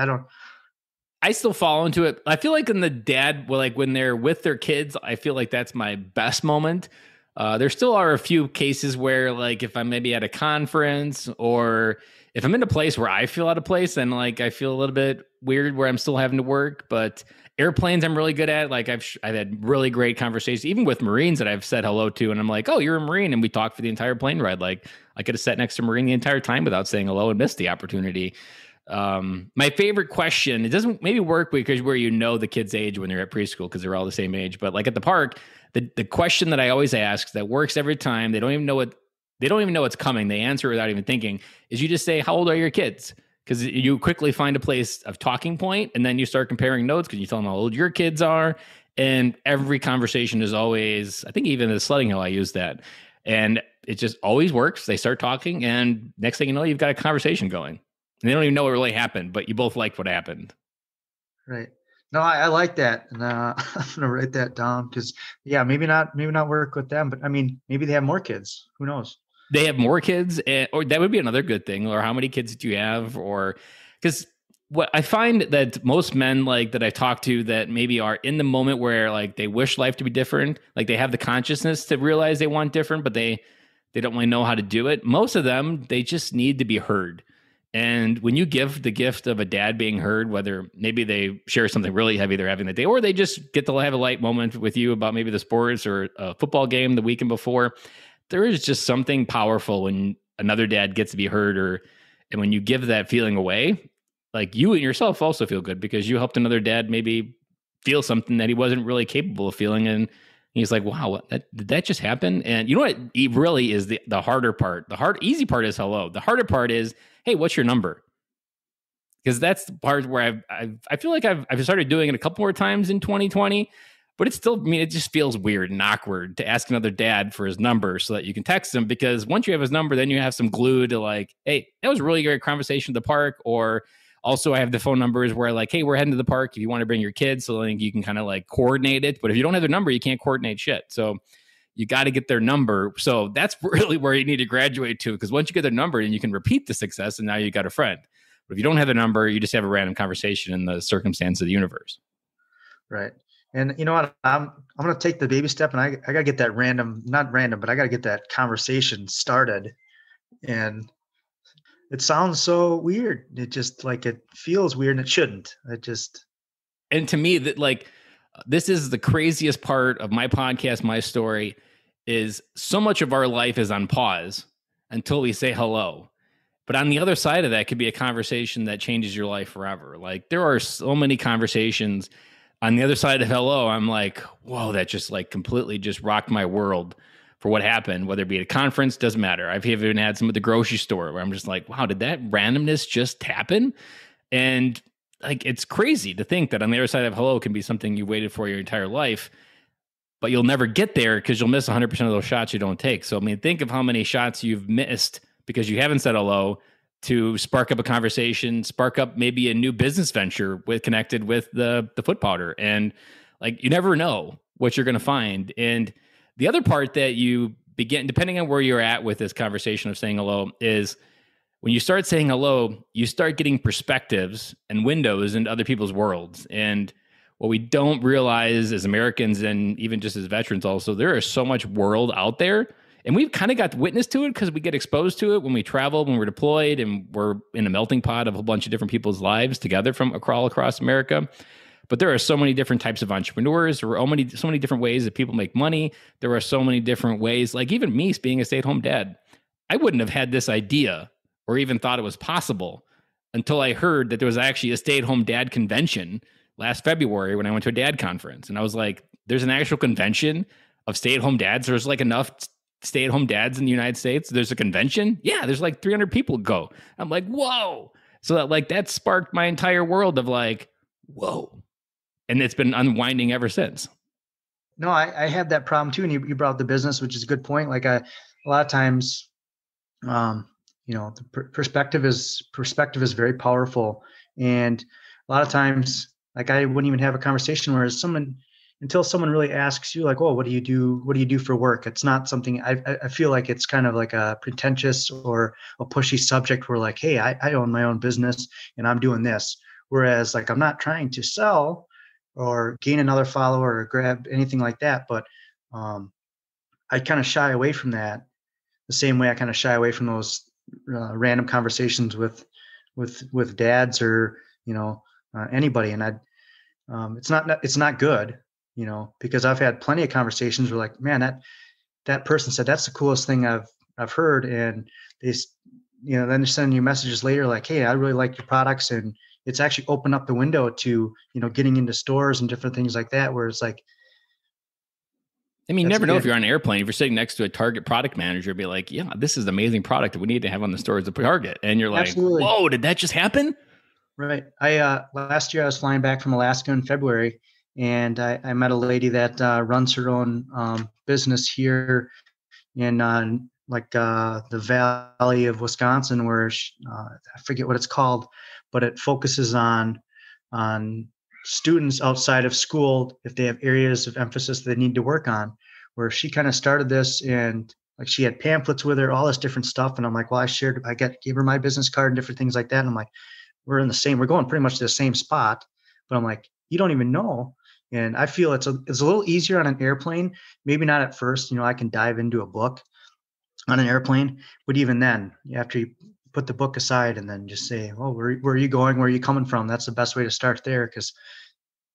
I still fall into it. I feel like in the dad, when they're with their kids, I feel like that's my best moment. There still are a few cases where, if I'm maybe at a conference, or if I'm in a place where I feel out of place, and I feel a little bit weird where I'm still having to work. But airplanes, I'm really good at. I've had really great conversations, even with Marines that I've said hello to, and I'm like, oh, you're a Marine, and we talked for the entire plane ride. Like, I could have sat next to a Marine the entire time without saying hello, and missed the opportunity. My favorite question, it doesn't maybe work because where the kid's age when they're at preschool, because they're all the same age, but at the park, the question that I always ask that works every time, they don't even know what's coming, they answer without even thinking, is you just say, how old are your kids? Because you quickly find a place of talking point, and then you start comparing notes, because you tell them how old your kids are. And every conversation is always, I think even at the sledding hill, I use that. And it just always works. They start talking, and next thing you know, you've got a conversation going. And they don't even know what really happened, but you both liked what happened. Right. No, I like that, and I'm gonna write that down because yeah, maybe not work with them, but I mean, maybe they have more kids. Who knows? They have more kids, or that would be another good thing. Or how many kids do you have? Or because what I find that most men like that I talk to that maybe are in the moment where like they wish life to be different, like they have the consciousness to realize they want different, but they don't really know how to do it. Most of them, they just need to be heard. And when you give the gift of a dad being heard, whether maybe they share something really heavy they're having that day, or they just get to have a light moment with you about maybe the sports or a football game the weekend before, there is just something powerful when another dad gets to be heard, or and when you give that feeling away, like you and yourself also feel good because you helped another dad maybe feel something that he wasn't really capable of feeling. And he's like, wow, did that just happen? And you know what? It really is the harder part. Easy part is hello. The harder part is, hey, what's your number? Because that's the part where I feel like I've started doing it a couple more times in 2020, but it's still, I mean, it just feels weird and awkward to ask another dad for his number so that you can text him, because once you have his number, then you have some glue to like, hey, that was a really great conversation at the park. Or also I have the phone numbers where like, hey, we're heading to the park if you want to bring your kids, so like you can kind of like coordinate it. But if you don't have their number, you can't coordinate shit. So you got to get their number. So that's really where you need to graduate to, because once you get their number, then you can repeat the success, and now you got a friend. But if you don't have a number, you just have a random conversation in the circumstance of the universe. Right. And you know what? I'm gonna take the baby step, and I gotta get that not random, but I gotta get that conversation started. And it sounds so weird. It just like it feels weird, and it shouldn't. It just And to me, that like this is the craziest part of my podcast, my story, is so much of our life is on pause until we say hello. But on the other side of that could be a conversation that changes your life forever. Like there are so many conversations on the other side of hello. I'm like, whoa, that just like completely just rocked my world for what happened, whether it be at a conference, doesn't matter. I've even had some at the grocery store where I'm just like, wow, did that randomness just happen? And like, it's crazy to think that on the other side of hello can be something you waited for your entire life, but you'll never get there because you'll miss 100% of those shots you don't take. So, I mean, think of how many shots you've missed because you haven't said hello to spark up a conversation, spark up maybe a new business venture connected with the foot powder. And like, you never know what you're going to find. And the other part that you begin, depending on where you're at with this conversation of saying hello, is when you start saying hello, you start getting perspectives and windows into other people's worlds. And what we don't realize as Americans, and even just as veterans also, there is so much world out there. And we've kind of got witness to it because we get exposed to it when we travel, when we're deployed, and we're in a melting pot of a bunch of different people's lives together from all across America. But there are so many different types of entrepreneurs. There are so many different ways that people make money. There are so many different ways, like even me being a stay-at-home dad, I wouldn't have had this idea or even thought it was possible until I heard that there was actually a stay-at-home dad convention last February when I went to a dad conference. And I was like, there's an actual convention of stay-at-home dads. There's like enough stay-at-home dads in the United States. There's a convention. Yeah, there's like 300 people go. I'm like, whoa. So that sparked my entire world of like, whoa. And it's been unwinding ever since. no, I had that problem too. And you brought up the business, which is a good point. Like a lot of times, the perspective is very powerful. And a lot of times, like I wouldn't even have a conversation where until someone really asks you like, oh, what do you do? What do you do for work? It's not something I feel like it's kind of like a pretentious or a pushy subject where like, hey, I own my own business and I'm doing this. Whereas like, I'm not trying to sell or gain another follower or grab anything like that. But I kind of shy away from that the same way I kind of shy away from those random conversations with dads or, anybody. And it's not good, because I've had plenty of conversations where like, man, that person said, that's the coolest thing I've heard. And they, then they're sending you messages later, like, hey, I really like your products. And it's actually opened up the window to, getting into stores and different things like that, where it's like, I mean, you never know if you're on an airplane, if you're sitting next to a Target product manager, be like, yeah, this is an amazing product that we need to have on the stores of Target. And you're like, absolutely. Whoa, did that just happen? Right. Last year I was flying back from Alaska in February, and I met a lady that runs her own business here in the Valley of Wisconsin, where I forget what it's called, but it focuses on students outside of school if they have areas of emphasis they need to work on. Where she kind of started this, and like she had pamphlets with her, all this different stuff. And I'm like, well, gave her my business card and different things like that. And I'm like, we're going pretty much to the same spot. But I'm like, you don't even know. And I feel it's a little easier on an airplane. Maybe not at first, I can dive into a book on an airplane, but even then, after you put the book aside and then just say, oh, where are you going? Where are you coming from? That's the best way to start there, because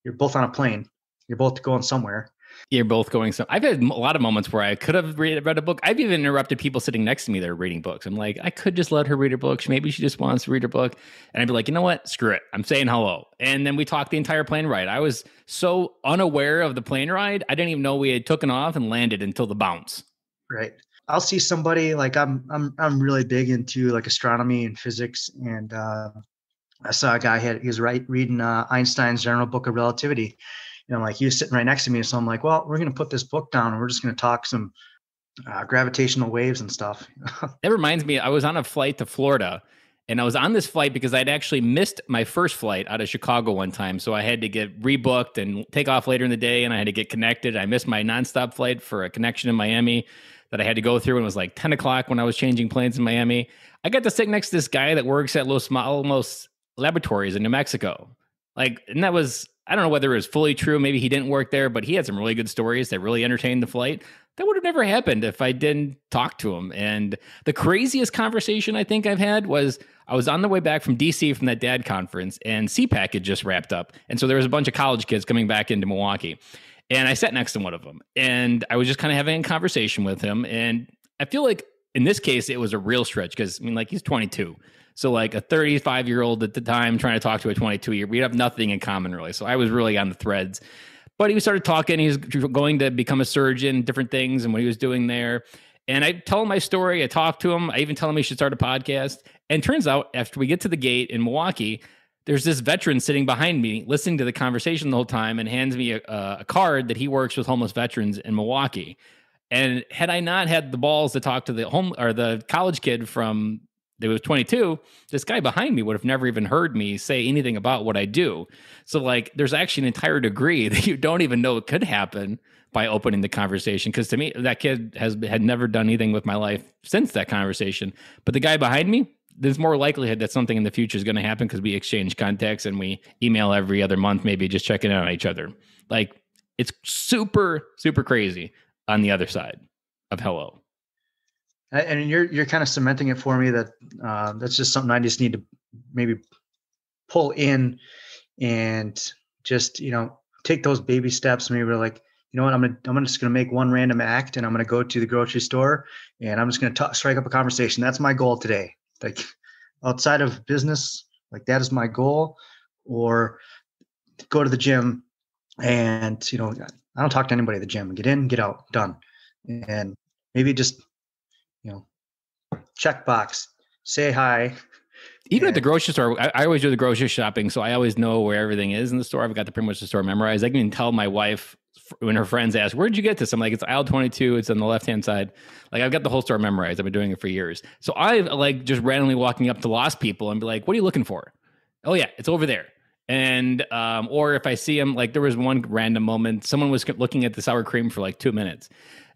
you're both on a plane. You're both going somewhere. You're both going. So I've had a lot of moments where I could have read a book. I've even interrupted people sitting next to me that are reading books. I'm like, I could just let her read her book. Maybe she just wants to read her book. And I'd be like, you know what? Screw it. I'm saying hello. And then we talked the entire plane ride. I was so unaware of the plane ride. I didn't even know we had taken off and landed until the bounce. Right. I'll see somebody, like I'm really big into like astronomy and physics. And I saw a guy he was reading Einstein's General Book of Relativity. I'm like, he was sitting right next to me. So I'm like, well, we're going to put this book down and we're just going to talk some gravitational waves and stuff. That reminds me, I was on a flight to Florida, and I was on this flight because I'd actually missed my first flight out of Chicago one time. So I had to get rebooked and take off later in the day, and I had to get connected. I missed my nonstop flight for a connection in Miami that I had to go through, and it was like 10 o'clock when I was changing planes in Miami. I got to sit next to this guy that works at Los Alamos Laboratories in New Mexico. And that was, I don't know whether it was fully true. Maybe he didn't work there, but he had some really good stories that really entertained the flight. That would have never happened if I didn't talk to him. And the craziest conversation I think I've had was I was on the way back from DC from that dad conference, and CPAC had just wrapped up. And so there was a bunch of college kids coming back into Milwaukee. And I sat next to one of them, and I was just kind of having a conversation with him. And I feel like in this case, it was a real stretch because, he's 22. So like a 35-year-old at the time trying to talk to a 22-year, we have nothing in common really. So I was really on the threads. But he started talking. He was going to become a surgeon, different things, and what he was doing there. And I tell him my story. I talk to him. I even tell him he should start a podcast. And turns out after we get to the gate in Milwaukee, there's this veteran sitting behind me listening to the conversation the whole time and hands me a card that he works with homeless veterans in Milwaukee. And had I not had the balls to talk to the college kid from that was 22, this guy behind me would have never even heard me say anything about what I do. So there's actually an entire degree that you don't even know it could happen by opening the conversation. Because to me, that kid had never done anything with my life since that conversation. But the guy behind me, there's more likelihood that something in the future is going to happen because we exchange contacts and we email every other month, maybe just checking in on each other. It's super, super crazy on the other side of hello. And you're kind of cementing it for me that that's just something I just need to maybe pull in and just, take those baby steps. Maybe we're like, you know what, I'm just going to make one random act, and I'm going to go to the grocery store and I'm just going to strike up a conversation. That's my goal today. Outside of business, that is my goal. Or go to the gym and, I don't talk to anybody at the gym. Get in, get out, done. And maybe just, check box, say hi. Even at the grocery store, I always do the grocery shopping, so I always know where everything is in the store. I've got pretty much the store memorized. I can even tell my wife when her friends ask, "Where'd you get this?" I'm like, "It's aisle 22. It's on the left-hand side." I've got the whole store memorized. I've been doing it for years. So I just randomly walking up to lost people and be like, "What are you looking for?" "Oh yeah, it's over there." And or if I see them, there was one random moment, someone was looking at the sour cream for 2 minutes.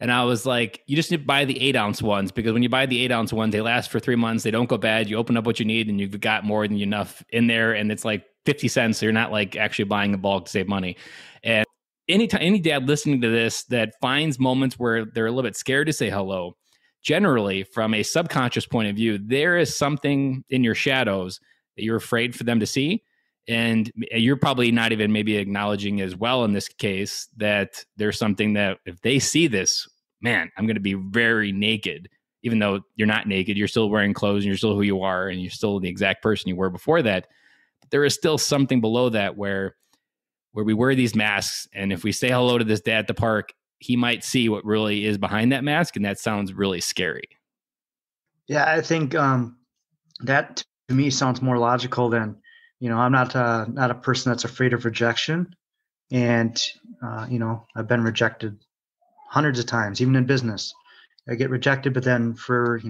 And I was like, you just need to buy the 8-ounce ones, because when you buy the 8-ounce ones, they last for 3 months. They don't go bad. You open up what you need and you've got more than enough in there. And it's 50 cents. So you're not actually buying a bulk to save money. And any dad listening to this that finds moments where they're a little bit scared to say hello, generally from a subconscious point of view, there is something in your shadows that you're afraid for them to see. And you're probably not even maybe acknowledging as well in this case that there's something that if they see this, man, I'm going to be very naked, even though you're not naked, you're still wearing clothes and you're still who you are and you're still the exact person you were before that. But there is still something below that where we wear these masks. And if we say hello to this dad at the park, he might see what really is behind that mask. And that sounds really scary. Yeah, I think that to me sounds more logical than, I'm not a person that's afraid of rejection. And, I've been rejected hundreds of times, even in business. I get rejected, but then for,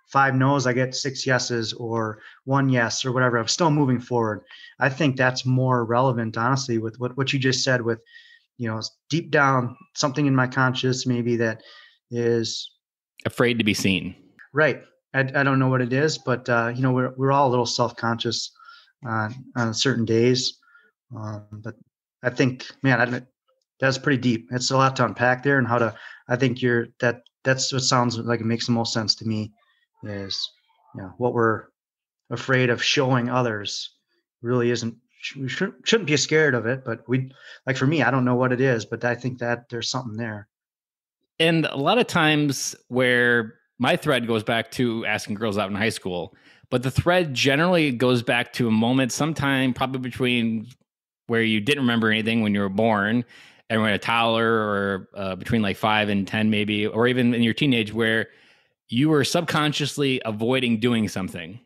5 no's, I get 6 yeses or 1 yes or whatever. I'm still moving forward. I think that's more relevant, honestly, with what you just said, with, deep down, something in my conscious maybe that is Afraid to be seen. right. I don't know what it is, but we're all a little self-conscious on certain days. But I think, man, that's pretty deep. It's a lot to unpack there, and I think that's what sounds like it makes the most sense to me is, what we're afraid of showing others really isn't, we shouldn't be scared of it, but like for me, I don't know what it is, but I think that there's something there. And a lot of times where my thread goes back to asking girls out in high school, but the thread generally goes back to a moment sometime probably between where you didn't remember anything when you were born and when a toddler, or between like 5 and 10 maybe, or even in your teenage, where you were subconsciously avoiding doing something.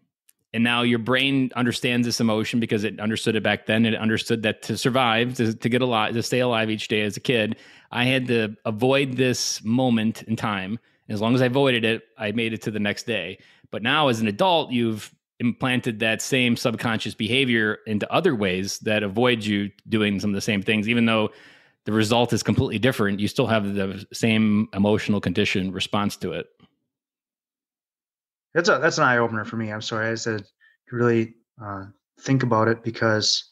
And now your brain understands this emotion because it understood it back then. It understood that to survive, to get alive, to stay alive each day as a kid, I had to avoid this moment in time. As long as I avoided it, I made it to the next day. But now as an adult, you've implanted that same subconscious behavior into other ways that avoid you doing some of the same things. Even though the result is completely different, you still have the same emotional condition response to it. That's an eye opener for me. I'm sorry. I said to really think about it, because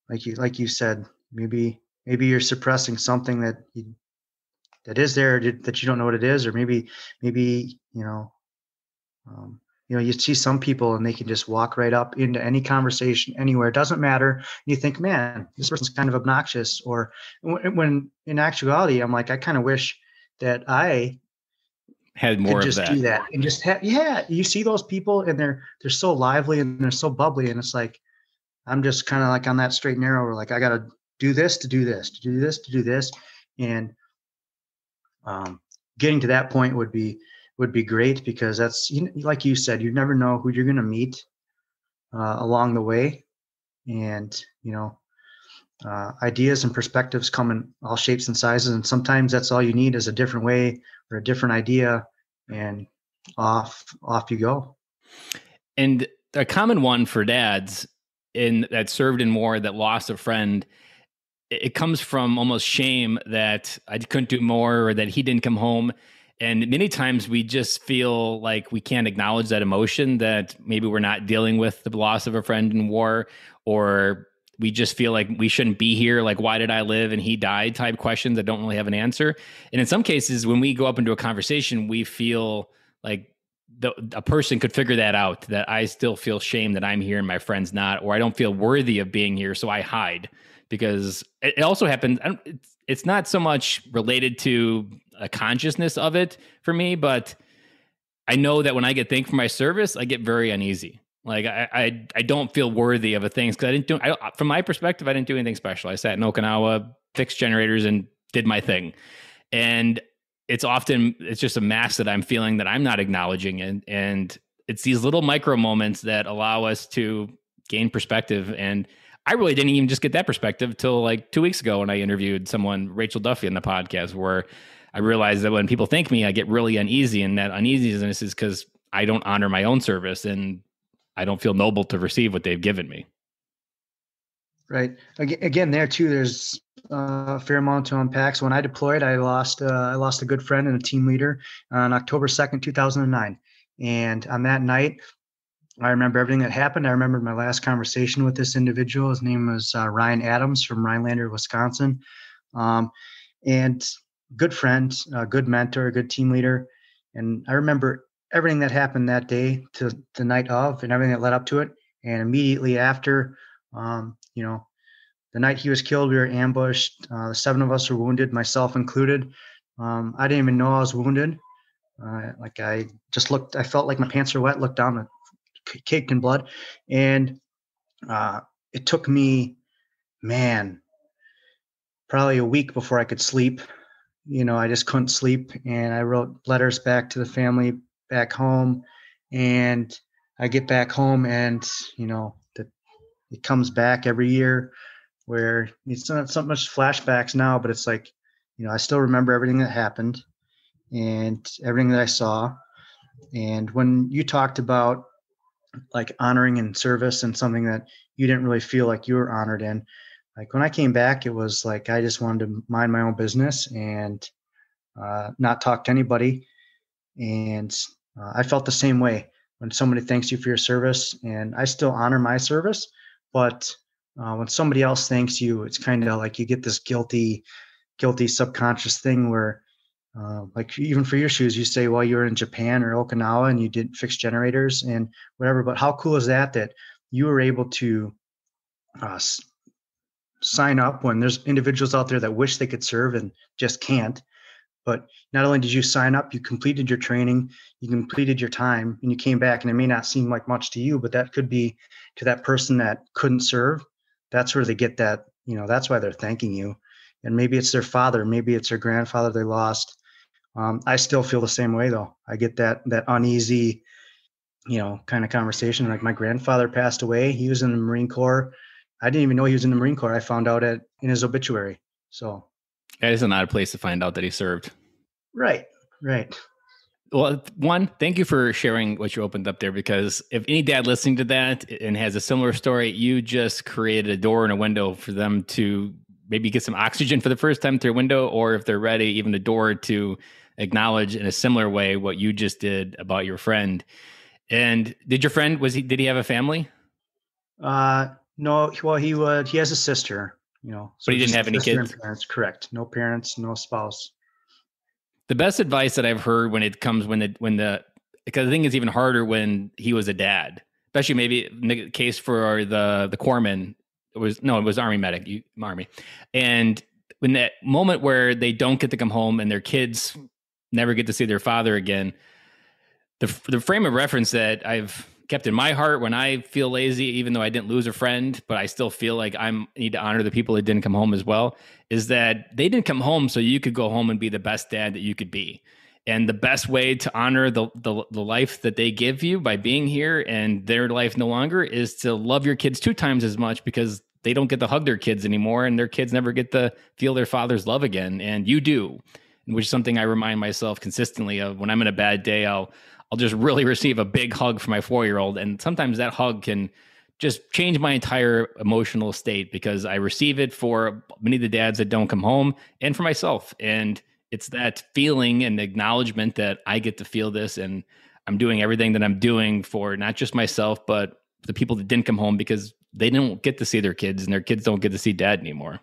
like you said, maybe you're suppressing something that is there, that you don't know what it is, or maybe you see some people and they can just walk right up into any conversation anywhere. It doesn't matter. You think, man, this person's kind of obnoxious, or when in actuality, I'm like, I kind of wish that I had more just of that. do that and just you see those people and they're so lively and they're so bubbly, and it's like, I'm just kind of like on that straight and narrow, where like, I got to do this to do this to do this to do this. And getting to that point would be great, because that's, like you said, you never know who you're going to meet along the way. And ideas and perspectives come in all shapes and sizes, and sometimes that's all you need is a different way or a different idea, and off you go. And a common one for dads that served in war, that lost a friend, it comes from almost shame that I couldn't do more, or that he didn't come home. And many times we just feel like we can't acknowledge that emotion, that maybe we're not dealing with the loss of a friend in war, or we just feel like we shouldn't be here. Like, why did I live and he died type questions that don't really have an answer. And in some cases, when we go up into a conversation, we feel like a person could figure that out, that I still feel shame that I'm here and my friend's not, or I don't feel worthy of being here, so I hide. Because it also happens, it's not so much related to a consciousness of it for me, but I know that when I get thanked for my service, I get very uneasy. Like I don't feel worthy of a thing, because from my perspective, I didn't do anything special. I sat in Okinawa, fixed generators, and did my thing. And it's just a mask that I'm feeling that I'm not acknowledging. And it's these little micro moments that allow us to gain perspective. And I really didn't even just get that perspective till like 2 weeks ago when I interviewed someone, Rachel Duffy, on the podcast, where I realized that when people thank me, I get really uneasy. And that uneasiness is because I don't honor my own service, and I don't feel noble to receive what they've given me. Right. Again, there too, there's a fair amount to unpack. So when I deployed, I lost a good friend and a team leader on October 2nd, 2009. And on that night, I remember everything that happened. I remember my last conversation with this individual. His name was Ryan Adams from Rhinelander, Wisconsin. And good friend, a good mentor, a good team leader. And I remember everything that happened that day to the night of, and everything that led up to it. And immediately after, the night he was killed, we were ambushed. 7 of us were wounded, myself included. I didn't even know I was wounded. I felt like my pants were wet, looked down, caked in blood. And it took me, probably a week before I could sleep. I just couldn't sleep. And I wrote letters back to the family back home. And I get back home, and, it comes back every year, where it's not so much flashbacks now, but it's like, I still remember everything that happened and everything that I saw. And when you talked about like honoring in service and something that you didn't really feel like you were honored in, like when I came back, it was like I just wanted to mind my own business and not talk to anybody. And I felt the same way when somebody thanks you for your service, and I still honor my service. But when somebody else thanks you, it's kind of like you get this guilty subconscious thing where, like even for your shoes, you say, well, you were in Japan or Okinawa and you did fix generators and whatever. But how cool is that you were able to uh, sign up when there's individuals out there that wish they could serve and just can't. But not only did you sign up, you completed your training, you completed your time, and you came back. And it may not seem like much to you, but that could be to that person that couldn't serve. That's where they get that, that's why they're thanking you. And maybe it's their father, maybe it's their grandfather they lost. I still feel the same way though. I get that uneasy, kind of conversation. Like my grandfather passed away. He was in the Marine Corps. I didn't even know he was in the Marine Corps. I found out in his obituary. So that is an odd place to find out that he served. Right. Well, one, thank you for sharing what you opened up there, because if any dad listening to that and has a similar story, you just created a door and a window for them to maybe get some oxygen for the first time through a window, or if they're ready, even the door to acknowledge in a similar way what you just did about your friend. And did your friend, did he have a family? No, well, he has a sister, so but he didn't have any kids? Parents, correct. No parents, no spouse. The best advice that I've heard because the thing is even harder when he was a dad, especially maybe in the case for the corpsman. It was Army medic, Army. And when that moment where they don't get to come home and their kids never get to see their father again, the frame of reference that I've kept in my heart when I feel lazy, even though I didn't lose a friend, but I still feel like I need to honor the people that didn't come home as well, is that they didn't come home so you could go home and be the best dad that you could be. And the best way to honor the life that they give you by being here and their life no longer is to love your kids 2 times as much, because they don't get to hug their kids anymore and their kids never get to feel their father's love again. And you do, which is something I remind myself consistently of. When I'm in a bad day, I'll just really receive a big hug from my 4-year-old. And sometimes that hug can just change my entire emotional state, because I receive it for many of the dads that don't come home and for myself. And it's that feeling and acknowledgement that I get to feel this, and I'm doing everything that I'm doing for not just myself, but the people that didn't come home, because they don't get to see their kids and their kids don't get to see dad anymore.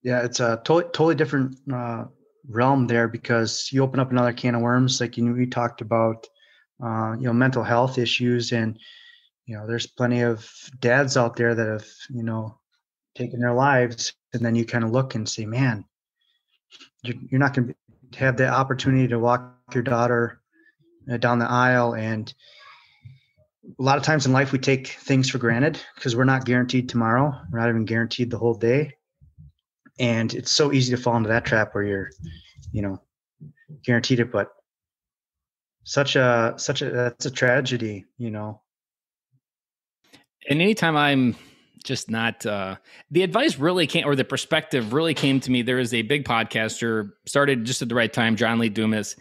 Yeah, it's a totally different realm there, because you open up another can of worms. Like, we talked about, mental health issues, and, there's plenty of dads out there that have, taken their lives. And then you kind of look and say, man, you're not going to have the opportunity to walk your daughter down the aisle. And a lot of times in life, we take things for granted because we're not guaranteed tomorrow. We're not even guaranteed the whole day. And it's so easy to fall into that trap where you're, guaranteed it, but that's a tragedy, And anytime I'm just not, the advice really came, or the perspective really came to me. There is a big podcaster, started just at the right time, John Lee Dumas.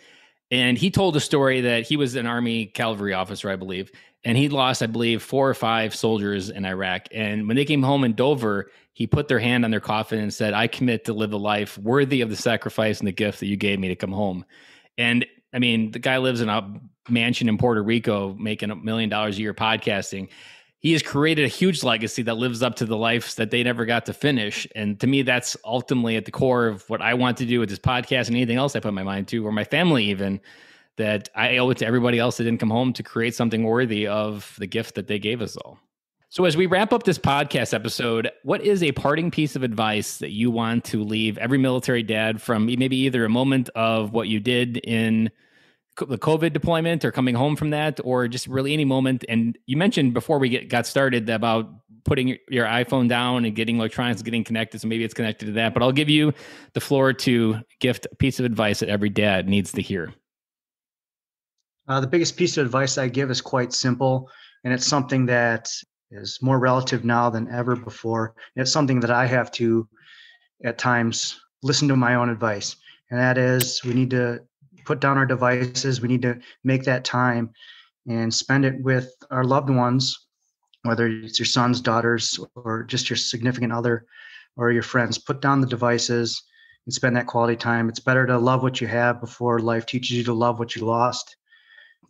And he told a story that he was an Army cavalry officer, I believe. And he lost, I believe, 4 or 5 soldiers in Iraq. And when they came home in Dover, he put their hand on their coffin and said, I commit to live a life worthy of the sacrifice and the gift that you gave me to come home. And I mean, the guy lives in a mansion in Puerto Rico, making $1 million a year podcasting. He has created a huge legacy that lives up to the lives that they never got to finish. And to me, that's ultimately at the core of what I want to do with this podcast and anything else I put my mind to, or my family even, that I owe it to everybody else that didn't come home to create something worthy of the gift that they gave us all. So as we wrap up this podcast episode, what is a parting piece of advice that you want to leave every military dad from maybe either a moment of what you did in the COVID deployment or coming home from that, or just really any moment? And you mentioned before we got started about putting your iPhone down and getting electronics, getting connected. So maybe it's connected to that, but I'll give you the floor to gift a piece of advice that every dad needs to hear. The biggest piece of advice I give is quite simple, and it's something that is more relative now than ever before. It's something that I have to, at times, listen to my own advice. And that is, we need to put down our devices. We need to make that time and spend it with our loved ones, whether it's your sons, daughters, or just your significant other or your friends. Put down the devices and spend that quality time. It's better to love what you have before life teaches you to love what you lost.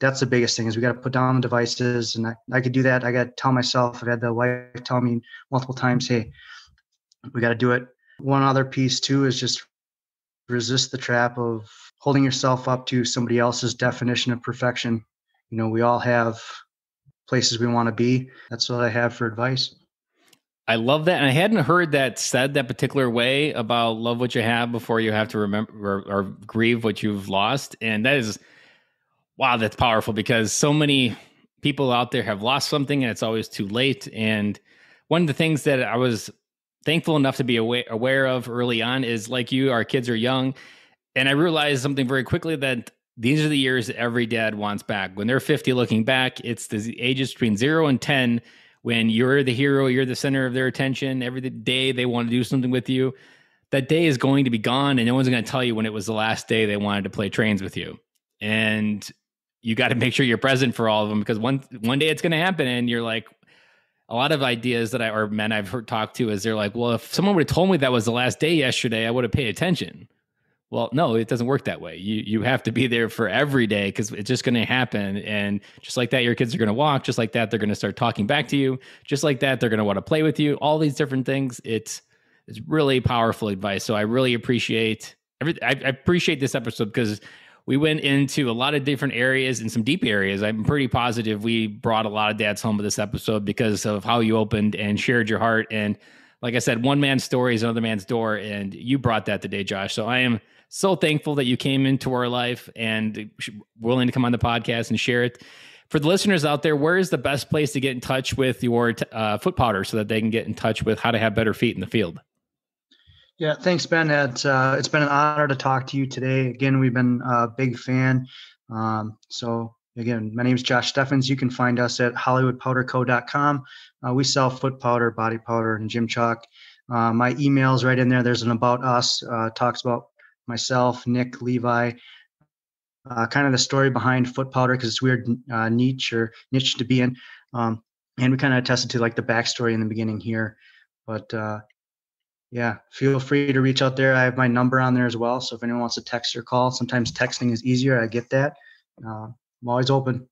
That's the biggest thing, is we got to put down the devices. And I could do that. I got to tell myself, I've had the wife tell me multiple times, hey, we got to do it. One other piece too is just resist the trap of holding yourself up to somebody else's definition of perfection. We all have places we want to be. That's what I have for advice. I love that. And I hadn't heard that said that particular way about love what you have before you have to remember or grieve what you've lost. And that is, wow, that's powerful, because so many people out there have lost something and it's always too late. And one of the things that I was thankful enough to be aware of early on is, like you, our kids are young. And I realized something very quickly, that these are the years that every dad wants back. When they're 50 looking back, it's the ages between 0 and 10, when you're the hero, you're the center of their attention. Every day they want to do something with you. That day is going to be gone, and no one's going to tell you when it was the last day they wanted to play trains with you. And you got to make sure you're present for all of them, because one day it's going to happen. And you're like, a lot of ideas that or men I've heard talk to is they're like, well, if someone would have told me that was the last day yesterday, I would have paid attention. Well, no, it doesn't work that way. You have to be there for every day, because it's just going to happen. And just like that, your kids are going to walk. Just like that, they're going to start talking back to you. Just like that, they're going to want to play with you. All these different things. It's really powerful advice. So I really appreciate I appreciate this episode, because we went into a lot of different areas and some deep areas. I'm pretty positive we brought a lot of dads home with this episode because of how you opened and shared your heart. And like I said, one man's story is another man's door. And you brought that today, Josh. So I am so thankful that you came into our life and willing to come on the podcast and share it. For the listeners out there, where is the best place to get in touch with your foot powder so that they can get in touch with how to have better feet in the field? Yeah, thanks, Ben. It's been an honor to talk to you today. Again, we've been a big fan. So again, my name is Josh Steffens. You can find us at hollywoodpowderco.com. We sell foot powder, body powder, and gym chalk. My email's right in there. There's an about us, talks about myself, Nick, Levi, kind of the story behind foot powder, because it's weird niche to be in. And we kind of attested to like the backstory in the beginning here. But yeah, feel free to reach out there. I have my number on there as well. So if anyone wants to text or call, sometimes texting is easier. I get that. I'm always open.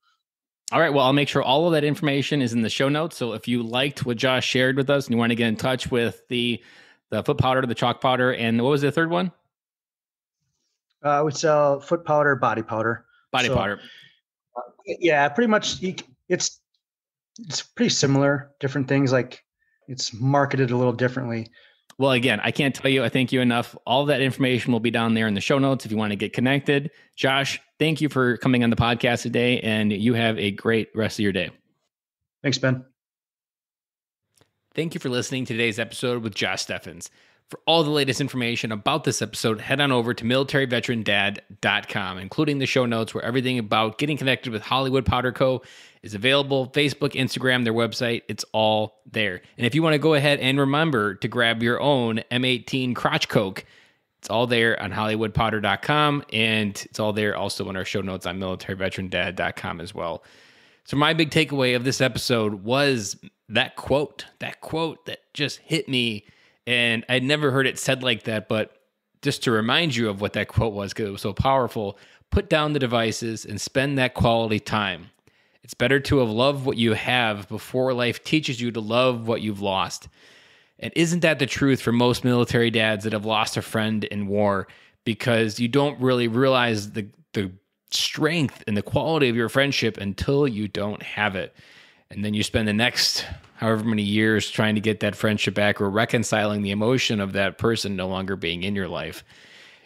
All right. Well, I'll make sure all of that information is in the show notes. So if you liked what Josh shared with us and you want to get in touch with the foot powder, the chalk powder, and what was the third one? We sell foot powder, body powder. Powder. Yeah, pretty much. It's pretty similar. Different things, like it's marketed a little differently. Well, again, I can't tell you, I thank you enough. All of that information will be down there in the show notes if you want to get connected. Josh, thank you for coming on the podcast today, and you have a great rest of your day. Thanks, Ben. Thank you for listening to today's episode with Josh Steffens. For all the latest information about this episode, head on over to militaryveterandad.com, including the show notes where everything about getting connected with Hollywood Powder Co. is available. Facebook, Instagram, their website, it's all there. And if you want to go ahead and remember to grab your own M18 crotch coke, it's all there on hollywoodpowder.com, and it's all there also in our show notes on militaryveterandad.com as well. So my big takeaway of this episode was that quote that just hit me. And I'd never heard it said like that, but just to remind you of what that quote was, because it was so powerful, put down the devices and spend that quality time. It's better to have loved what you have before life teaches you to love what you've lost. And isn't that the truth for most military dads that have lost a friend in war? Because you don't really realize the strength and the quality of your friendship until you don't have it. And then you spend the next however many years trying to get that friendship back or reconciling the emotion of that person no longer being in your life.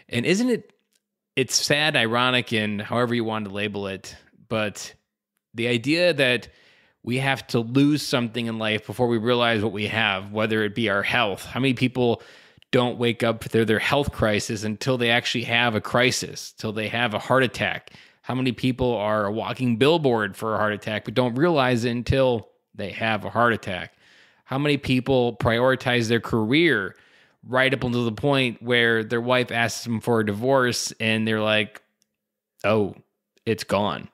And it's sad, ironic, and however you want to label it, but the idea that we have to lose something in life before we realize what we have, whether it be our health. How many people don't wake up through their health crisis until they actually have a crisis, till they have a heart attack? How many people are a walking billboard for a heart attack but don't realize it until they have a heart attack? How many people prioritize their career right up until the point where their wife asks them for a divorce and they're like, oh, it's gone.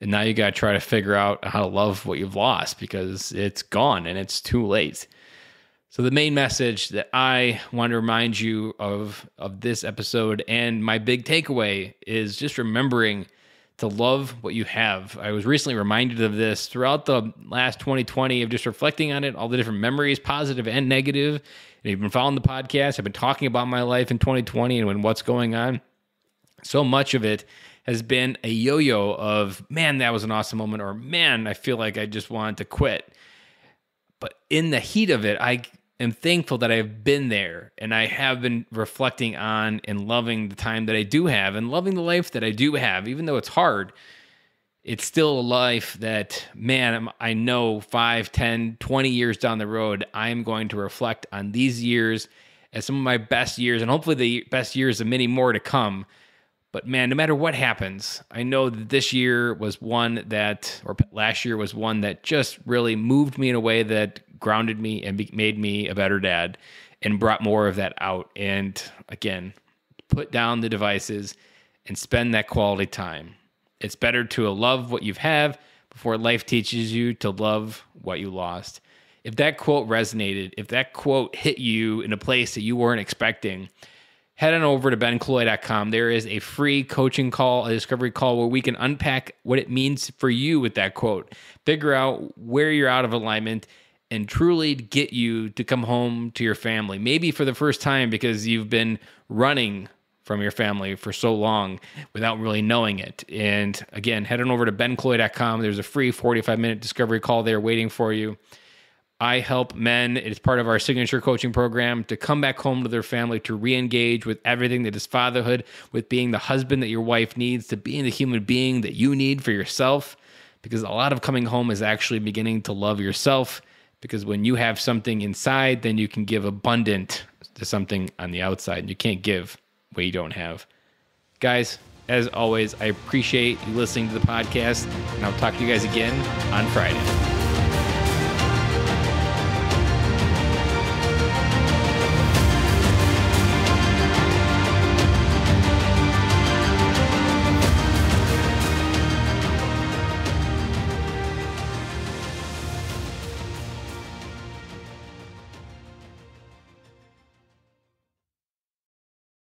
And now you got to try to figure out how to love what you've lost because it's gone and it's too late. So the main message that I want to remind you of this episode and my big takeaway is just remembering to love what you have. I was recently reminded of this throughout the last 2020 of just reflecting on it, all the different memories, positive and negative. And if you've been following the podcast, I've been talking about my life in 2020 and what's going on. So much of it has been a yo-yo of, man, that was an awesome moment, or man, I feel like I just wanted to quit. But in the heat of it, I am thankful that I've been there and I have been reflecting on and loving the time that I do have and loving the life that I do have. Even though it's hard, it's still a life that, man, I know 5, 10, 20 years down the road, I'm going to reflect on these years as some of my best years and hopefully the best years of many more to come. But man, no matter what happens, I know that this year was one that, or last year was one that just really moved me in a way that grounded me and made me a better dad and brought more of that out. And again, put down the devices and spend that quality time. It's better to love what you have before life teaches you to love what you lost. If that quote resonated, if that quote hit you in a place that you weren't expecting, head on over to bencloy.com. There is a free coaching call, a discovery call where we can unpack what it means for you with that quote, figure out where you're out of alignment, and truly get you to come home to your family. Maybe for the first time because you've been running from your family for so long without really knowing it. And again, head on over to bencloy.com. There's a free 45-minute discovery call there waiting for you. I help men, it's part of our signature coaching program, to come back home to their family, to re-engage with everything that is fatherhood, with being the husband that your wife needs, to being the human being that you need for yourself. Because a lot of coming home is actually beginning to love yourself. Because when you have something inside, then you can give abundant to something on the outside. And you can't give what you don't have. Guys, as always, I appreciate you listening to the podcast. And I'll talk to you guys again on Friday.